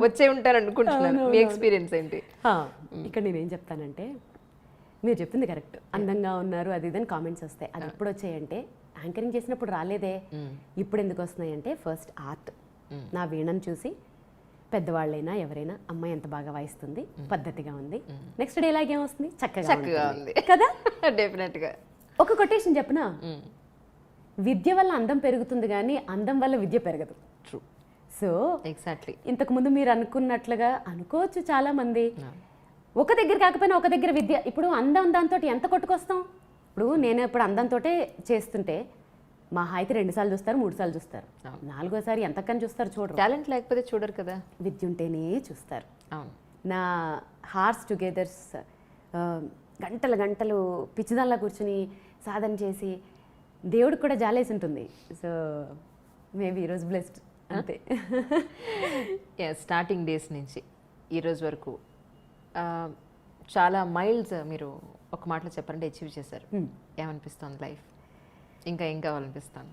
వచ్చే ఉంటారు అనుకుంటున్నాను. మీ ఎక్స్పీరియన్స్ ఏంటి? ఇక్కడ నేనేం చెప్తానంటే, మీరు చెప్పింది కరెక్ట్, అందంగా ఉన్నారు అది ఇదని కామెంట్స్ వస్తాయి. అది ఎప్పుడు వచ్చాయంటే, యాంకరింగ్ చేసినప్పుడు రాలేదే, ఇప్పుడు ఎందుకు వస్తున్నాయి అంటే, ఫస్ట్ ఆర్ట్, నా వీణను చూసి పెద్దవాళ్ళైనా ఎవరైనా అమ్మాయి ఎంత బాగా వాయిస్తుంది, పద్ధతిగా ఉంది, నెక్స్ట్ డే ఇలాగే వస్తుంది, చక్కగా చక్కగా ఉంది కదా. డెఫినెట్గా. ఒక కొటేషన్ చెప్పనా, విద్య వల్ల అందం పెరుగుతుంది కానీ అందం వల్ల విద్య పెరగదు. ట్రూ. So exactly. ఇంతకుముందు మీరు అనుకున్నట్లుగా అనుకోవచ్చు చాలా మంది, ఒక దగ్గర కాకపోయినా ఒక దగ్గర విద్య. ఇప్పుడు అందం దాంతో ఎంత కొట్టుకొస్తాం. ఇప్పుడు నేను ఇప్పుడు అందంతో చేస్తుంటే మా హాయితే 2 సార్లు చూస్తారు, 3 సార్లు చూస్తారు, 4గోసారి ఎంతకని చూస్తారు చూడరు. టాలెంట్ లేకపోతే చూడరు కదా. విద్య ఉంటేనే చూస్తారు. అవును. నా హార్స్ టుగెదర్స్ గంటలు గంటలు పిచ్చిదాల్లా కూర్చుని సాధన చేసి దేవుడికి కూడా జాలేసి ఉంటుంది. సో మేబీ ఈరోజు బ్లెస్డ్ అంతే. స్టార్టింగ్ డేస్ నుంచి ఈరోజు వరకు చాలా మైల్స్ మీరు ఒక మాటలో చెప్పారంటే అచీవ్ చేశారు. ఏమనిపిస్తుంది లైఫ్? ఇంకా ఏం కావాలనిపిస్తాను?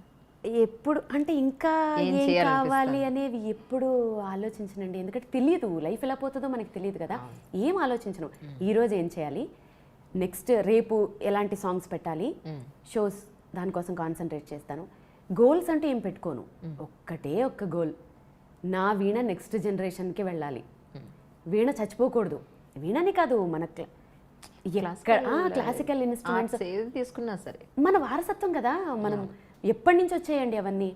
ఎప్పుడు అంటే ఇంకా ఏం కావాలి అనేవి ఎప్పుడు ఆలోచించనండి. ఎందుకంటే తెలియదు లైఫ్ ఎలా పోతుందో మనకి తెలియదు కదా. ఏం ఆలోచించను. ఈరోజు ఏం చేయాలి, నెక్స్ట్ రేపు ఎలాంటి సాంగ్స్ పెట్టాలి, షోస్ దానికోసం కాన్సన్ట్రేట్ చేస్తాను. గోల్స్ అంటే ఏం పెట్టుకోను. ఒక్కటే ఒక్క గోల్, నా వీణ నెక్స్ట్ జనరేషన్కి వెళ్ళాలి. వీణ చచ్చిపోకూడదు. వీణని కాదు, మన క్లాసికల్ ఇన్స్ట్రుమెంట్స్ తీసుకున్నా సరే మన వారసత్వం కదా. మనం ఎప్పటి నుంచి వచ్చేయండి అవన్నీ.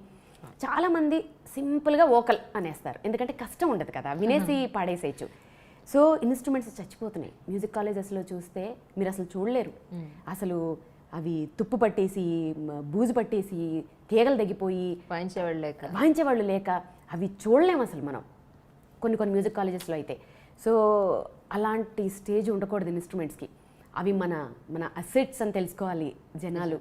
చాలామంది సింపుల్గా వోకల్ అనేస్తారు, ఎందుకంటే కష్టం ఉండదు కదా, వినేసి పాడేసేయచ్చు. సో ఇన్స్ట్రుమెంట్స్ చచ్చిపోతున్నాయి. మ్యూజిక్ కాలేజెస్లో చూస్తే మీరు అసలు చూడలేరు. అసలు అవి తుప్పు పట్టేసి, బూజు పట్టేసి, తీగలు తగ్గిపోయి వాయించేవాళ్ళు లేక అవి చూడలేము అసలు మనం కొన్ని మ్యూజిక్ కాలేజెస్లో అయితే. సో అలాంటి స్టేజ్ ఉండకూడదు ఇన్స్ట్రుమెంట్స్కి. అవి మన మన అసెట్స్ అని తెలుసుకోవాలి జనాలు.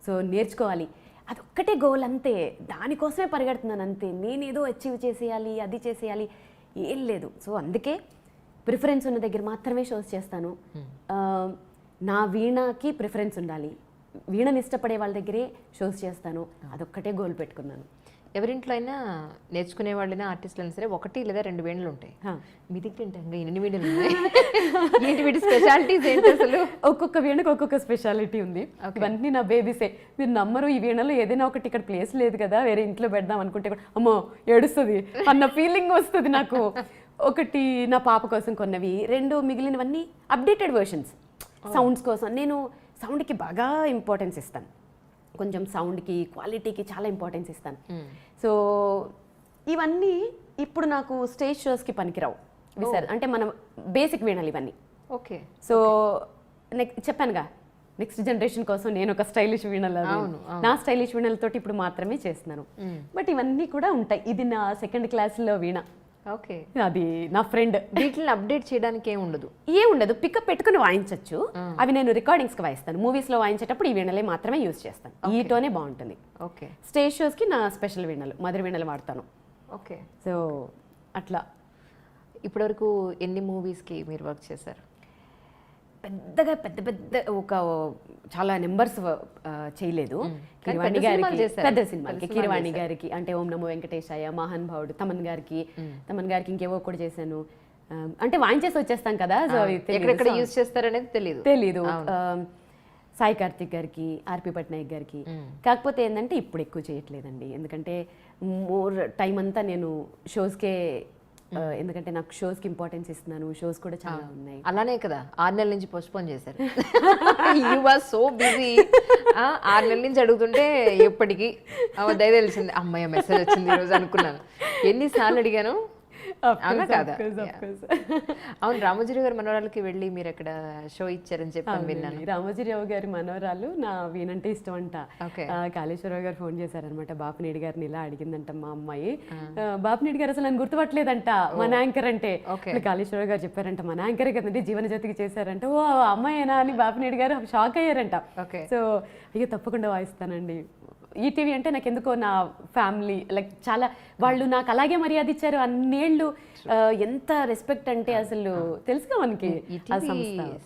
సో నేర్చుకోవాలి. అదొక్కటే గోల్ అంతే. దానికోసమే పరిగెడుతున్నాను అంతే. నేనేదో అచీవ్ చేసేయాలి, అది చేసేయాలి ఏం లేదు. సో అందుకే ప్రిఫరెన్స్ ఉన్న దగ్గర మాత్రమే షోస్ చేస్తాను. నా వీణకి ప్రిఫరెన్స్ ఉండాలి. వీణని ఇష్టపడే వాళ్ళ దగ్గరే షోస్ చేస్తాను. అదొక్కటే గోల్ పెట్టుకున్నాను. ఎవరింట్లో అయినా నేర్చుకునే వాళ్ళైనా ఆర్టిస్టులు అయినా సరే 1 లేదా 2 వీణలు ఉంటాయి. మీ దగ్గర ఏంటంటే ఎన్ని వీణలు ఉన్నాయి? ఏంటి వీటి స్పెషాలిటీస్ ఏంటి అసలు? ఒక్కొక్క వీణకు ఒక్కొక్క స్పెషాలిటీ ఉంది. ఇవన్నీ నా బేబీసే. మీరు నమ్మరు, ఈ వీణలో ఏదైనా ఒకటి ఇక్కడ ప్లేస్ లేదు కదా, వేరే ఇంట్లో పెడదాం అనుకుంటే కూడా అమ్మో ఏడుస్తుంది అన్న ఫీలింగ్ వస్తుంది నాకు. ఒకటి నా పాప కోసం కొన్నవి, 2 మిగిలినవన్నీ అప్డేటెడ్ వర్షన్స్ సౌండ్స్ కోసం. నేను సౌండ్కి బాగా ఇంపార్టెన్స్ ఇస్తాను. కొంచెం సౌండ్కి, క్వాలిటీకి చాలా ఇంపార్టెన్స్ ఇస్తాను. సో ఇవన్నీ ఇప్పుడు నాకు స్టేజ్ షోస్కి పనికిరావు. అంటే మనం బేసిక్ వీణాలు ఇవన్నీ. ఓకే. సో చెప్పానుగా, నెక్స్ట్ జనరేషన్ కోసం నేను ఒక స్టైలిష్ వీణలు, నా స్టైలిష్ వీణలతోటి ఇప్పుడు మాత్రమే చేస్తున్నాను. బట్ ఇవన్నీ కూడా ఉంటాయి. ఇది నా 2nd క్లాస్లో వీణ. ఓకే. అది నా ఫ్రెండ్. వీటిని అప్డేట్ చేయడానికి ఏముండదు. పికప్ పెట్టుకుని వాయించవచ్చు. అవి నేను రికార్డింగ్స్కి వాయిస్తాను. మూవీస్లో వాయించేటప్పుడు ఈ వీణలే మాత్రమే యూజ్ చేస్తాను. ఈ టోనే బాగుంటుంది. ఓకే. స్టేజ్ షోస్కి నా స్పెషల్ వీణలు, మధుర వీణలు వాడతాను. ఓకే. సో అట్లా. ఇప్పటివరకు ఎన్ని మూవీస్కి మీరు వర్క్ చేశారు? పెద్దగా పెద్ద ఒక చాలా నెంబర్స్ చేయలేదు. కిరవాణి గారికి పెద్ద సినిమాలకి, కిరవాణి గారికి అంటే ఓం నమో వెంకటేశాయ, మహాన్ భావుడు, తమన్ గారికి ఇంకేవో కూడా చేశాను. అంటే వాయించేసి వచ్చేస్తాం కదా, సో ఎక్కడెక్కడ యూజ్ చేస్తారనేది తెలీదు. సాయి కార్తిక్ గారికి, ఆర్పి పట్నాయక్ గారికి. కాకపోతే ఏంటంటే ఇప్పుడు ఎక్కువ చేయట్లేదండి, ఎందుకంటే మోర్ టైం అంతా నేను షోస్కే, ఎందుకంటే నాకు షోస్కి ఇంపార్టెన్స్ ఇస్తున్నాను. షోస్ కూడా చాలా ఉన్నాయి. అలానే కదా 6 నెలల నుంచి పోస్ట్పోన్ చేశారు. You are so busy. 6 నెలల నుంచి అడుగుతుంటే ఎప్పటికీ దయ తెలిసింది, అమ్మాయి మెసేజ్ వచ్చింది ఈరోజు అనుకున్నాను. ఎన్నిసార్లు అడిగాను. అవునా కాదా? అవును, రామోజీరావు గారి మనవరాలకి వెళ్ళి మీరు అక్కడ షో ఇచ్చారని చెప్పి విన్నాను. రామోజీరావు గారి మనవరాలు నా వీణంటే ఇష్టం అంట. కాళేశ్వరరావు గారు ఫోన్ చేశారనమాట. బాపినేడి గారిని ఇలా అడిగిందంట మా అమ్మాయి. బాపినేడి గారు అసలు నన్ను గుర్తుపట్టలేదంట, మన యాంకర్ అంటే. కాళేశ్వరరావు గారు చెప్పారంట, మన యాంకరే కదండి, జీవన జ్యోతికి చేశారంట. ఓ అమ్మాయేనా అని బాపినేడి గారు షాక్ అయ్యారంట. సో అయ్యో తప్పకుండా వాయిస్తానండి. ఈటీవీ అంటే నాకు ఎందుకో నా ఫ్యామిలీ లైక్ చాలా, వాళ్ళు నాకు అలాగే మర్యాద ఇచ్చారు అన్నేళ్ళు. ఎంత రెస్పెక్ట్ అంటే అసలు తెలుసుగా మనకి.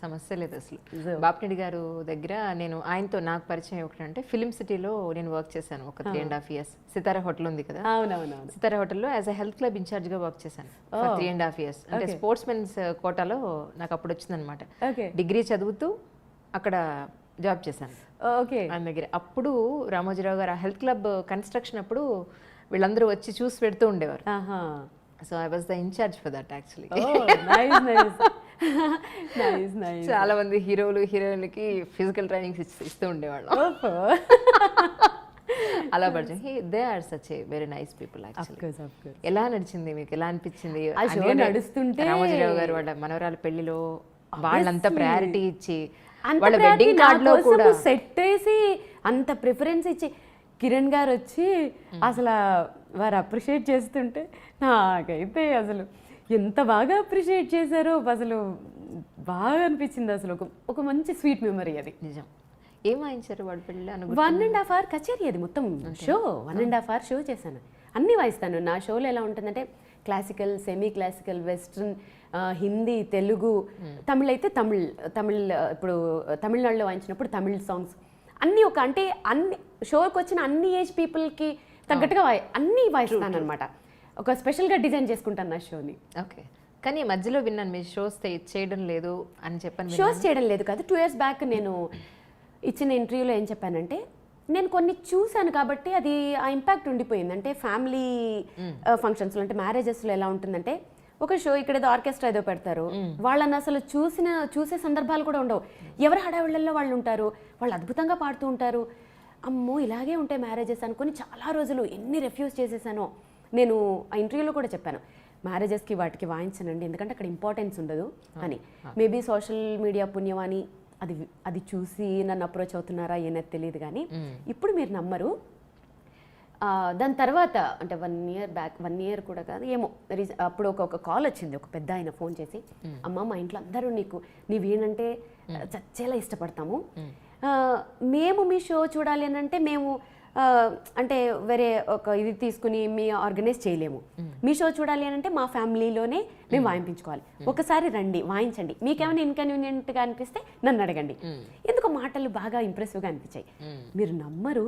సమస్య లేదు అసలు. బాపినేడి గారు దగ్గర నేను ఆయనతో నాకు పరిచయం ఒకటంటే ఫిలిం సిటీలో నేను వర్క్ చేశాను ఒక 3.5 years. సితారా హోటల్ ఉంది కదా, అవునవునవును, సితారా హోటల్లో as a health club in-charge గా వర్క్ చేశాను 3.5 years. అంటే స్పోర్ట్స్ మెన్స్ కోటాలో నాకు అప్పుడు వచ్చిందనమాట. డిగ్రీ చదువుతూ అక్కడ జాబ్ చేశాను. ఓకే. ఆయన దగ్గర అప్పుడు రామోజీరావు గారు ఆ హెల్త్ క్లబ్ కన్స్ట్రక్షన్ అప్పుడు వీళ్ళందరూ వచ్చి చూసి పెడుతూ ఉండేవారు. So I was the in-charge for that actually. Nice nice nice nice. చాలా మంది హీరోలు హీరోయిన్లకి ఫిజికల్ ట్రైనింగ్స్ ఇస్తూ ఉండేవాళ్ళం. అలా పరిచయం. They are such a very nice people actually. ఎలా నడిచింది మీకు, ఎలా అనిపించింది నడుస్తుంటే? రామోజీరావు గారు వాళ్ళ మనవరాల పెళ్లిలో వాళ్ళంతా ప్రయారిటీ ఇచ్చి అంత వాళ్ళ వెడ్డింగ్ కార్డ్ లో కూడా సెట్ వేసి అంత ప్రిఫరెన్స్ ఇచ్చి కిరణ్ గారు వచ్చి అసలు వారు అప్రిషియేట్ చేస్తుంటే నాకైతే అసలు ఎంత బాగా అప్రిషియేట్ చేశారో అసలు బాగా అనిపించింది. అసలు ఒక మంచి స్వీట్ మెమరీ అది. నిజం. ఏం వాయించారు వాళ్ళ పెళ్ళి? 1.5 hour కచేరీ అది మొత్తం షో. 1.5 hour షో చేశాను. అన్నీ వాయిస్తాను. నా షోలో ఎలా ఉంటుందంటే classical, semi classical, western, Hindi, Telugu, Tamil అయితే తమిళ్ ఇప్పుడు తమిళనాడులో వాయించినప్పుడు తమిళ్ సాంగ్స్ అన్నీ అంటే అన్ని షోకి వచ్చిన అన్ని ఏజ్ పీపుల్కి తగ్గట్టుగా అన్నీ వాయిస్తాను అనమాట. ఒక స్పెషల్గా డిజైన్ చేసుకుంటాను నా షోని. ఓకే. కానీ మధ్యలో విన్నాను మీరు షోస్ చేయడం లేదు అని చెప్పాను. షోస్ చేయడం లేదు కాదు. 2 years బ్యాక్ నేను ఇచ్చిన ఇంటర్వ్యూలో ఏం చెప్పానంటే, నేను కొన్ని చూశాను కాబట్టి అది ఆ ఇంపాక్ట్ ఉండిపోయింది. అంటే ఫ్యామిలీ ఫంక్షన్స్లో అంటే మ్యారేజెస్లో ఎలా ఉంటుందంటే, ఒక షో ఇక్కడ ఏదో ఆర్కెస్ట్రా ఏదో పెడతారు, వాళ్ళని అసలు చూసే సందర్భాలు కూడా ఉండవు. ఎవరి హడావిళ్ళల్లో వాళ్ళు ఉంటారు, వాళ్ళు అద్భుతంగా పాడుతూ ఉంటారు. అమ్మో ఇలాగే ఉంటాయి మ్యారేజెస్ అనుకుని చాలా రోజులు ఎన్ని రిఫ్యూజ్ చేసేసానో. నేను ఆ ఇంటర్వ్యూలో కూడా చెప్పాను, మ్యారేజెస్కి వాటికి వాయించనండి ఎందుకంటే అక్కడ ఇంపార్టెన్స్ ఉండదు అని. మేబీ సోషల్ మీడియా పుణ్యమాని అది చూసి నన్ను అప్రోచ్ అవుతున్నారా ఏనది తెలియదు. కానీ ఇప్పుడు మీరు నమ్మరు, దాని తర్వాత అంటే 1 year బ్యాక్, 1 year కూడా కాదు ఏమో, అప్పుడు ఒక కాల్ వచ్చింది. ఒక పెద్ద ఆయన ఫోన్ చేసి, అమ్మ మా ఇంట్లో అందరూ నీ వీణంటే చచ్చేలా ఇష్టపడతాము, మేము మీ షో చూడాలి అని అంటే మేము అంటే వేరే ఒక ఇది తీసుకుని మీ ఆర్గనైజ్ చేయలేము. మీ షో చూడాలి అని అంటే మా ఫ్యామిలీలోనే మేము వాయింపించుకోవాలి. ఒకసారి రండి వాయించండి, మీకేమైనా ఇన్కన్వీనియంట్గా అనిపిస్తే నన్ను అడగండి. ఎందుకు మాటలు బాగా ఇంప్రెసివ్గా అనిపించాయి. మీరు నమ్మరు,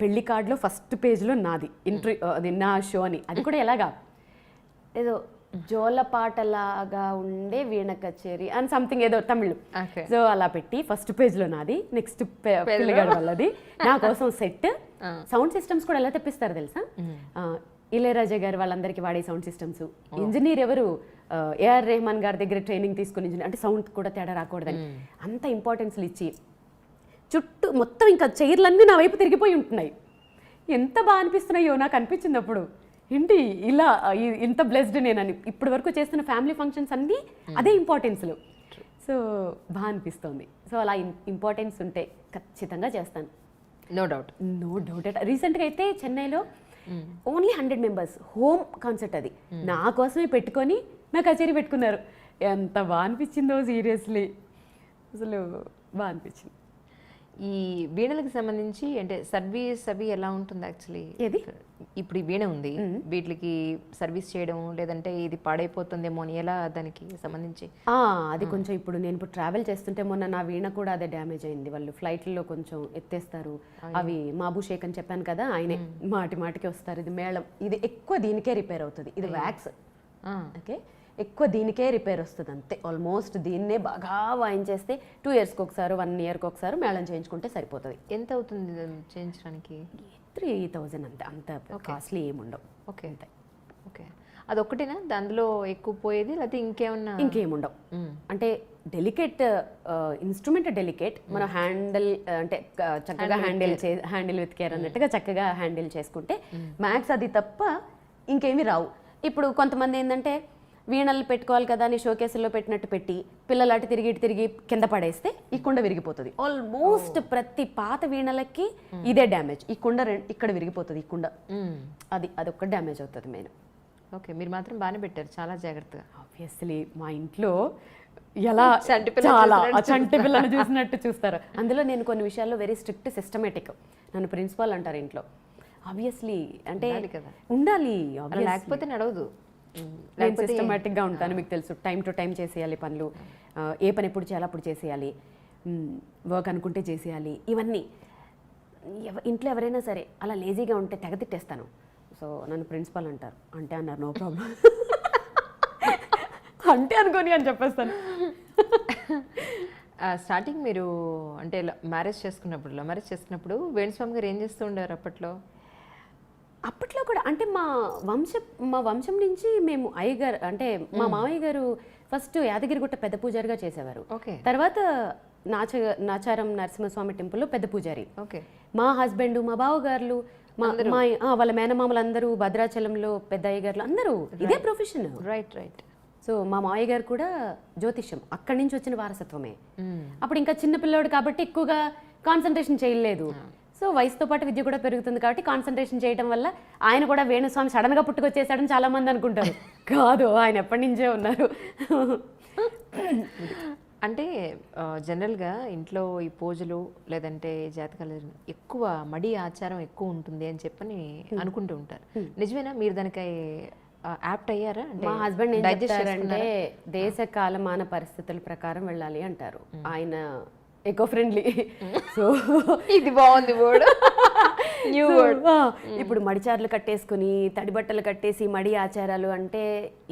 పెళ్లి కార్డులో ఫస్ట్ పేజ్లో నాది అది నా షో అని. అది కూడా ఎలాగా ఏదో జోలపాటలాగా ఉండే వీణ కచేరీ అని సంథింగ్ ఏదో తమిళ్. సో అలా పెట్టి ఫస్ట్ పేజ్లో నాది, నెక్స్ట్ పిల్లగాడు వాళ్ళది, నా కోసం సెట్, సౌండ్ సిస్టమ్స్ కూడా ఎలా తెప్పిస్తారు తెలుసా, ఇళయరాజా గారు వాళ్ళందరికీ వాడే సౌండ్ సిస్టమ్స్. ఇంజనీర్ ఎవరు, ఏఆర్ రెహమాన్ గారి దగ్గర ట్రైనింగ్ తీసుకుని అంటే సౌండ్ కూడా తేడా రాకూడదని అంత ఇంపార్టెన్స్లు ఇచ్చి చుట్టూ మొత్తం ఇంకా చైర్లన్నీ నా వైపు తిరిగిపోయి ఉంటున్నాయి. ఎంత బాగా అనిపిస్తున్నాయో నాకు అనిపించింది అప్పుడు, ఏంటి ఇలా ఇంత బ్లెస్డ్ నేనని. ఇప్పటి వరకు చేస్తున్న ఫ్యామిలీ ఫంక్షన్స్ అన్నీ అదే ఇంపార్టెన్స్లు. సో బాగా అనిపిస్తుంది. సో అలా ఇంపార్టెన్స్ ఉంటే ఖచ్చితంగా చేస్తాను. No doubt. రీసెంట్గా అయితే చెన్నైలో ఓన్లీ 100 members హోమ్ కాన్సర్ట్, అది నా కోసమే పెట్టుకొని నా కచేరీ పెట్టుకున్నారు. ఎంత బాగా అనిపించిందో సీరియస్లీ, అసలు బాగా అనిపించింది. ఈ వీణలకు సంబంధించి అంటే సర్వీస్ అవి ఎలా ఉంటుంది యాక్చువల్లీ? ఏది ఇప్పుడు ఈ వీణ ఉంది, వీటికి సర్వీస్ చేయడం లేదంటే ఇది పాడైపోతుందేమో అని ఎలా దానికి సంబంధించి? అది కొంచెం ఇప్పుడు నేను ట్రావెల్ చేస్తుంటే మొన్న నా వీణ కూడా అదే డ్యామేజ్ అయింది. వాళ్ళు ఫ్లైట్లో కొంచెం ఎత్తేస్తారు. అవి మాబు షేక్ అని చెప్పాను కదా, ఆయనే మాటికి వస్తారు. ఇది మేళం, ఇది ఎక్కువ దీనికే రిపేర్ అవుతుంది. ఇది వ్యాక్స్, ఓకే, ఎక్కువ దీనికే రిపేర్ వస్తుంది అంతే. ఆల్మోస్ట్ దీన్నే బాగా వాయించేస్తే 2 yearsకి ఒకసారి 1 yearకి ఒకసారి మేళం చేయించుకుంటే సరిపోతుంది. ఎంత అవుతుంది చేయించడానికి? 3,000 అంతే, అంత కాస్ట్లీ ఏముండవు. ఓకే అంతే. ఓకే, అదొక్కటేనా దానిలో ఎక్కువ పోయేది లేకపోతే ఇంకేమన్నా? ఇంకేముండవు. అంటే డెలికేట్ ఇన్స్ట్రుమెంట్, డెలికేట్, మనం హ్యాండిల్ అంటే చక్కగా హ్యాండిల్ విత్ కేర్ అన్నట్టుగా చక్కగా హ్యాండిల్ చేసుకుంటే మ్యాక్స్ అది తప్ప ఇంకేమీ రావు. ఇప్పుడు కొంతమంది ఏంటంటే వీణలు పెట్టుకోవాలి కదా అని షోకేసుల్లో పెట్టినట్టు పెట్టి పిల్లలు అటు తిరిగి కింద పడేస్తే ఈ కుండ విరిగిపోతుంది. ఆల్మోస్ట్ ప్రతి పాత వీణలకి ఇదే డ్యామేజ్. ఈ కుండ ఇక్కడ విరిగిపోతుంది, ఈ కుండ అదొక్క డ్యామేజ్ అవుతుంది మెయిన్. ఓకే, మీరు మాత్రం బాగానే పెట్టారు, చాలా జాగ్రత్తగా. ఆబ్వియస్లీ మా ఇంట్లో ఎలా చాలా చంటి పిల్లలు చూసినట్టు చూస్తారు. అందులో నేను కొన్ని విషయాల్లో వెరీ స్ట్రిక్ట్, సిస్టమేటిక్. నన్ను ప్రిన్సిపాల్ అంటారు ఇంట్లో. ఆబ్వియస్లీ అంటే ఉండాలి, లేకపోతే నడవదు. నేను సిస్టమేటిక్గా ఉంటాను, మీకు తెలుసు. టైం టు టైం చేసేయాలి పనులు, ఏ పని ఎప్పుడు చేయాలి అప్పుడు చేసేయాలి, వర్క్ అనుకుంటే చేసేయాలి. ఇవన్నీ ఇంట్లో ఎవరైనా సరే అలా లేజీగా ఉంటే తెగ తిట్టేస్తాను. సో నన్ను ప్రిన్సిపల్ అంటారు. అంటే అన్నారు, నో ప్రాబ్లం అంటే అనుకోని అని చెప్పేస్తాను. స్టార్టింగ్ మీరు అంటే మ్యారేజ్ చేసుకున్నప్పుడు వేణుస్వామి గారు ఏం చేస్తూ ఉండారు అప్పట్లో? అప్పట్లో కూడా అంటే మా వంశం నుంచి మేము అయ్యగారు అంటే మా మామయ్య గారు ఫస్ట్ యాదగిరిగుట్ట పెద్ద పూజారిగా చేసేవారు. ఓకే. తర్వాత నాచారం నరసింహస్వామి టెంపుల్లో పెద్ద పూజారి. ఓకే. మా హస్బెండ్, మా బావగారులు, వాళ్ళ మేనమామలు అందరూ భద్రాచలంలో పెద్ద అయ్యగారులు అందరూ ఇదే ప్రొఫెషన్. Right right. సో మా మామయ్య గారు కూడా జ్యోతిష్యం అక్కడి నుంచి వచ్చిన వారసత్వమే. అప్పుడు ఇంకా చిన్న పిల్లోడు కాబట్టి ఎక్కువగా కాన్సన్ట్రేషన్ చేయలేదు. సో వయసుతో పాటు విద్య కూడా పెరుగుతుంది కాబట్టి కాన్సన్ట్రేషన్ చేయడం వల్ల ఆయన కూడా వేణుస్వామి సడన్ గా పుట్టుకొచ్చేసాడని చాలా మంది అనుకుంటారు. కాదు, ఆయన ఎప్పటి నుంచే ఉన్నారు. అంటే జనరల్గా ఇంట్లో ఈ పూజలు లేదంటే జాతకాలు ఎక్కువ మడి ఆచారం ఎక్కువ ఉంటుంది అని చెప్పని అనుకుంటూ ఉంటారు. నిజమేనా? మీరు దానికి యాప్ట్ అయ్యారా? మా హస్బెండ్ ఏం చెప్తారంటే దేశ కాలమాన పరిస్థితుల ప్రకారం వెళ్ళాలి అంటారు. ఆయన ఎకో ఫ్రెండ్లీ. సో ఇది బాగుంది వర్డ్. New word. ఇప్పుడు మడిచార్లు కట్టేసుకుని తడి బట్టలు కట్టేసి మడి ఆచారాలు అంటే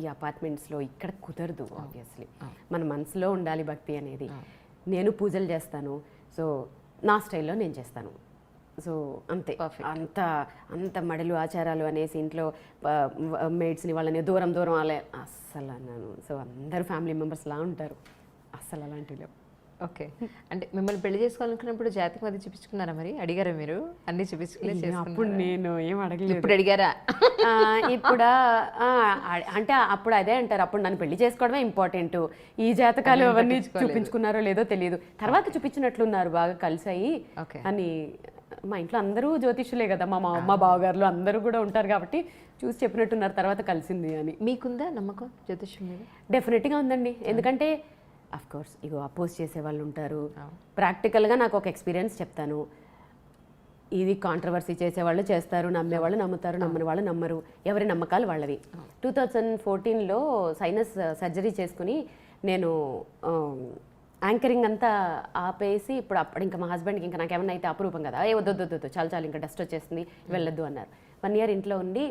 ఈ అపార్ట్మెంట్స్లో ఇక్కడ కుదరదు. ఆబ్వియస్లీ మన మనసులో ఉండాలి భక్తి అనేది. నేను పూజలు చేస్తాను, సో నా స్టైల్లో నేను చేస్తాను. సో అంతే. అంత మడులు ఆచారాలు అనేసి ఇంట్లో మేడ్స్ని వాళ్ళని దూరం దూరం అలా అస్సలు అన్నాను. సో అందరూ ఫ్యామిలీ మెంబర్స్ లా ఉంటారు, అస్సలు అలాంటివి. ఓకే. అంటే మిమ్మల్ని పెళ్లి చేసుకోవాలనుకున్నప్పుడు జాతకం అది చూపించుకున్నారా? మరి అడిగారా మీరు? అన్ని చూపించుకునే అప్పుడు నేను ఏం అడగలేదు. ఇప్పుడు అడిగారా? ఇప్పుడు అంటే అప్పుడు అదే అంటారు, అప్పుడు నన్ను పెళ్లి చేసుకోవడమే ఇంపార్టెంట్, ఈ జాతకాలు అవన్నీ చూపించుకున్నారో లేదో తెలియదు. తర్వాత చూపించినట్లున్నారు బాగా కలిసాయి అని. మా ఇంట్లో అందరూ జ్యోతిష్యులే కదా, మా బావగారులు అందరూ కూడా ఉంటారు కాబట్టి చూసి చెప్పినట్టున్నారు తర్వాత కలిసింది అని. మీకుందా నమ్మకం జ్యోతిష్యం మీద? డెఫినెట్గా ఉందండి. ఎందుకంటే అఫ్ కోర్స్ ఇగో అపోజ్ చేసే వాళ్ళు ఉంటారు. ప్రాక్టికల్గా నాకు ఒక ఎక్స్పీరియన్స్ చెప్తాను. ఇది కాంట్రవర్సీ చేసేవాళ్ళు చేస్తారు, నమ్మేవాళ్ళు నమ్ముతారు, నమ్మని వాళ్ళు నమ్మరు. ఎవరి నమ్మకాలు వాళ్ళవి. 2014లో సైనస్ సర్జరీ చేసుకుని నేను యాంకరింగ్ అంతా ఆపేసి అప్పుడు ఇంకా మా హస్బెండ్కి ఇంకా నాకేమన్నా అయితే అపురూపం కదా, వద్దు చాలు ఇంకా డస్ట్ వచ్చేస్తుంది వెళ్ళొద్దు అన్నారు. 1 year ఇంట్లో ఉండి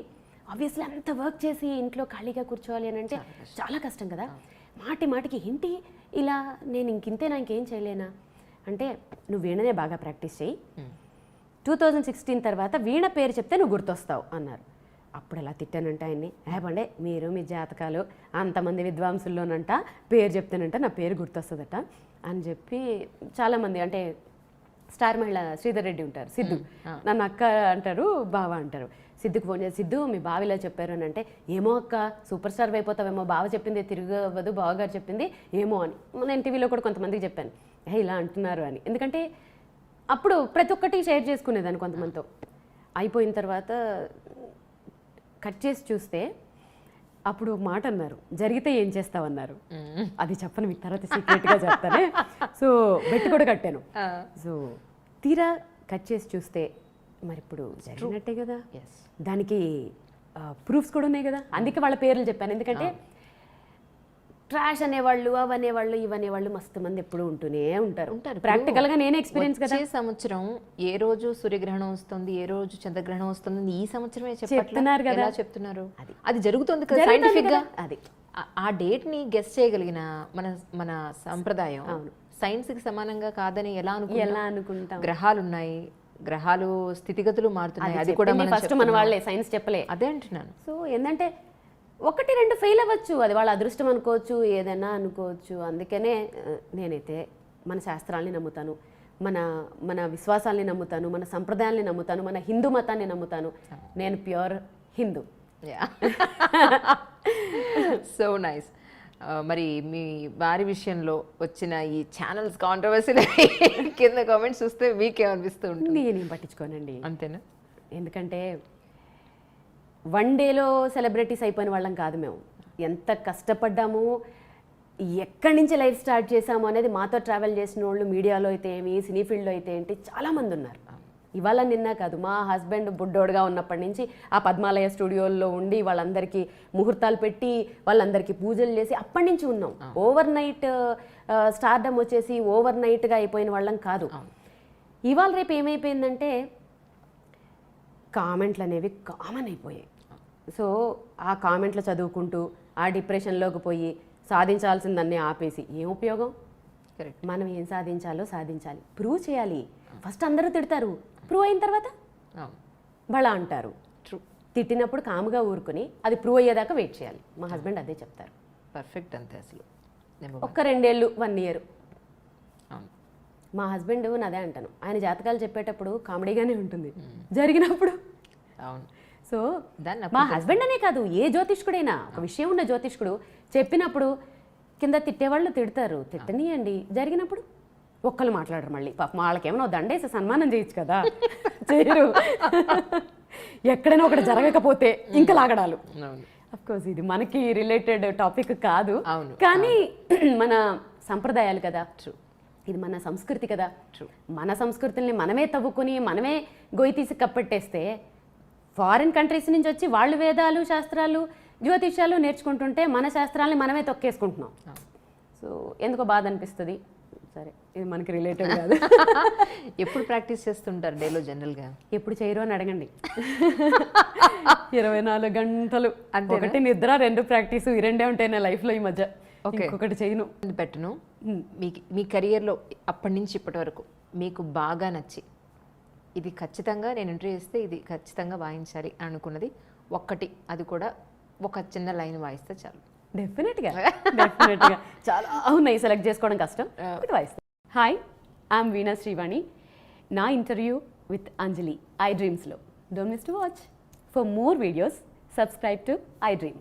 ఆబ్వియస్లీ అంత వర్క్ చేసి ఇంట్లో ఖాళీగా కూర్చోవాలి అని అంటే చాలా కష్టం కదా. మాటికి ఏంటి ఇలా నేను ఇంకింతేనా, ఇంకేం చేయలేనా అంటే నువ్వు వీణనే బాగా ప్రాక్టీస్ చేయి, 2016 తర్వాత వీణ పేరు చెప్తే నువ్వు గుర్తొస్తావు అన్నారు. అప్పుడు ఎలా తిట్టానంటే ఆయన్ని, ఏమండే మీరు మీ జాతకాలు అంతమంది విద్వాంసుల్లోనంట పేరు చెప్తానంట నా పేరు గుర్తొస్తుందట అని చెప్పి చాలామంది అంటే స్టార్ మహిళ శ్రీధర్ రెడ్డి ఉంటారు, సిద్ధు నన్ను అక్క అంటారు, బావ అంటారు. సిద్ధుకు ఫోన్ చేసి, సిద్ధు మీ బావ ఇలా చెప్పారు అని అంటే, ఏమో అక్క సూపర్ స్టార్ అయిపోతావేమో, బావ చెప్పింది తిరగవద్దు, బావగారు చెప్పింది ఏమో అని. నేను టీవీలో కూడా కొంతమందికి చెప్పాను ఇలా అంటున్నారు అని. ఎందుకంటే అప్పుడు ప్రతి ఒక్కటి షేర్ చేసుకునేదాన్ని కొంతమందితో. అయిపోయిన తర్వాత కట్ చేసి చూస్తే అప్పుడు మాట అన్నారు, జరిగితే ఏం చేస్తావన్నారు. అది చెప్పను మీకు తర్వాత సీక్రెట్గా చెప్తానే. సో బెట్ కూడా కట్టాను. సో తీరా కట్ చేసి చూస్తే మరి ఇప్పుడు జరిగినట్టే కదా, దానికి ప్రూఫ్స్ కూడా ఉన్నాయి కదా. అందుకే వాళ్ళ పేర్లు చెప్పాను. ఎందుకంటే ట్రాష్ అనేవాళ్ళు, అవనేవాళ్ళు, ఇవనేవాళ్ళు మస్తు మంది ఎప్పుడు ఉంటూనే ఉంటారు. ప్రాక్టికల్ గా నేనే ఎక్స్పీరియన్స్ కదా. సంవత్సరం ఏ రోజు సూర్యగ్రహణం వస్తుంది, ఏ రోజు చంద్రగ్రహణం వస్తుంది, ఈ సంవత్సరమే చెప్తున్నారు కదా. చెప్తున్నారు అది జరుగుతుంది కదా సైంటిఫిక్ గా. అది ఆ డేట్ ని గెస్ చేయగలిగిన మన సంప్రదాయం సైన్స్ కి సమానంగా కాదని ఎలా అనుకుంటాం? గ్రహాలు ఉన్నాయి, గ్రహాలు స్థితిగతులు మారుతున్నాయి, అది కూడా ఫస్ట్ మన వాళ్ళే, సైన్స్ చెప్పలే. అదే అంటున్నాను. సో ఏంటంటే 1-2 ఫెయిల్ అవ్వచ్చు, అది వాళ్ళ అదృష్టం అనుకోవచ్చు, ఏదైనా అనుకోవచ్చు. అందుకనే నేనైతే మన శాస్త్రాల్ని నమ్ముతాను, మన విశ్వాసాల్ని నమ్ముతాను, మన సంప్రదాయాల్ని నమ్ముతాను, మన హిందూ మతాన్ని నమ్ముతాను. నేను ప్యూర్ హిందూ. So nice. మరి మీ వారి విషయంలో వచ్చిన ఈ ఛానల్స్ కాంట్రవర్సీ కింద కామెంట్స్ చూస్తే మీకేమనిపిస్తూ ఉంటుంది? నేనేం పట్టించుకోనండి. అంతేనా? ఎందుకంటే 1 dayలో సెలబ్రిటీస్ అయిపోయిన వాళ్ళం కాదు మేము. ఎంత కష్టపడ్డాము, ఎక్కడి నుంచి లైఫ్ స్టార్ట్ చేసాము అనేది మాతో ట్రావెల్ చేసిన వాళ్ళు మీడియాలో అయితే ఏమి, సినీ ఫీల్డ్లో అయితే ఏంటి చాలామంది ఉన్నారు. ఇవాళ నిన్న కాదు, మా హస్బెండ్ బుడ్డోడుగా ఉన్నప్పటి నుంచి ఆ పద్మాలయ స్టూడియోల్లో ఉండి వాళ్ళందరికీ ముహూర్తాలు పెట్టి వాళ్ళందరికీ పూజలు చేసి అప్పటి నుంచి ఉన్నాం. ఓవర్ నైట్ స్టార్డమ్ వచ్చేసి ఓవర్ నైట్గా అయిపోయిన వాళ్ళం కాదు. ఇవాళ రేపు ఏమైపోయిందంటే కామెంట్లు అనేవి కామన్ అయిపోయాయి. సో ఆ కామెంట్లు చదువుకుంటూ ఆ డిప్రెషన్లోకి పోయి సాధించాల్సిందన్నీ ఆపేసి ఏం ఉపయోగం? మనం ఏం సాధించాలో సాధించాలి, ప్రూవ్ చేయాలి. ఫస్ట్ అందరూ తిడతారు, ప్రూవ్ అయిన తర్వాత బళ అంటారు. ట్రూ. తిట్టినప్పుడు కాముగా ఊరుకుని అది ప్రూవ్ అయ్యేదాకా వెయిట్ చేయాలి. మా హస్బెండ్ అదే చెప్తారు. పర్ఫెక్ట్ అంతే అసలు. నెంబర్ ఒక్క 2 ఏళ్ళు 1 ఇయర్. అవును. మా హస్బెండ్ అదే అంటాను, ఆయన జాతకాలు చెప్పేటప్పుడు కామెడీగానే ఉంటుంది, జరిగినప్పుడు. అవును. సో దాన్ని మా హస్బెండ్ అనే కాదు, ఏ జ్యోతిష్కుడైనా ఒక విషయం ఉన్న జ్యోతిష్కుడు చెప్పినప్పుడు కింద తిట్టేవాళ్ళు తిడతారు, తిట్టనియండి. జరిగినప్పుడు ఒక్కళ్ళు మాట్లాడరు. మళ్ళీ పాపం వాళ్ళకేమైనా దండేసి సన్మానం చేయొచ్చు కదా, చేయరు. ఎక్కడైనా ఒకటి జరగకపోతే ఇంకా లాగడాలు. అఫ్కోర్స్ ఇది మనకి రిలేటెడ్ టాపిక్ కాదు, కానీ మన సంప్రదాయాలు కదా, ఇది మన సంస్కృతి కదా. మన సంస్కృతుల్ని మనమే తవ్వుకొని మనమే గొయ్యి తీసి కప్పెట్టేస్తే ఫారిన్ కంట్రీస్ నుంచి వచ్చి వాళ్ళు వేదాలు శాస్త్రాలు జ్యోతిష్యాలు నేర్చుకుంటుంటే మన శాస్త్రాలని మనమే తొక్కేసుకుంటున్నాం. సో ఎందుకో బాధ అనిపిస్తుంది. సరే, ఇది మనకి రిలేటెడ్ కాదు. ఎప్పుడు ప్రాక్టీస్ చేస్తుంటారు డేలో జనరల్గా? ఎప్పుడు చేయరు అని అడగండి. 24 గంటలు ఒకటి నిద్ర, 2 ప్రాక్టీసు, ఈ 2 ఉంటాయి నా లైఫ్లో ఈ మధ్య. ఇంకొకటి చేయను, పెట్టను. మీ కెరియర్లో అప్పటి నుంచి ఇప్పటి వరకు మీకు బాగా నచ్చి ఇది ఖచ్చితంగా నేను ఇంటర్వ్యూ చేస్తే ఇది ఖచ్చితంగా వాయించాలి అనుకున్నది ఒక్కటి, అది కూడా ఒక చిన్న లైన్ వాయిస్తే చాలు. డెఫినెట్గా చాలా ఉన్నాయి, సెలెక్ట్ చేసుకోవడం కష్టం, ఒకటి వాయిస్తాను. Hi, I'm Veena Srivani. నా ఇంటర్వ్యూ విత్ అంజలి ఐ డ్రీమ్స్లో. Don't miss to watch. For more videos subscribe to I dream.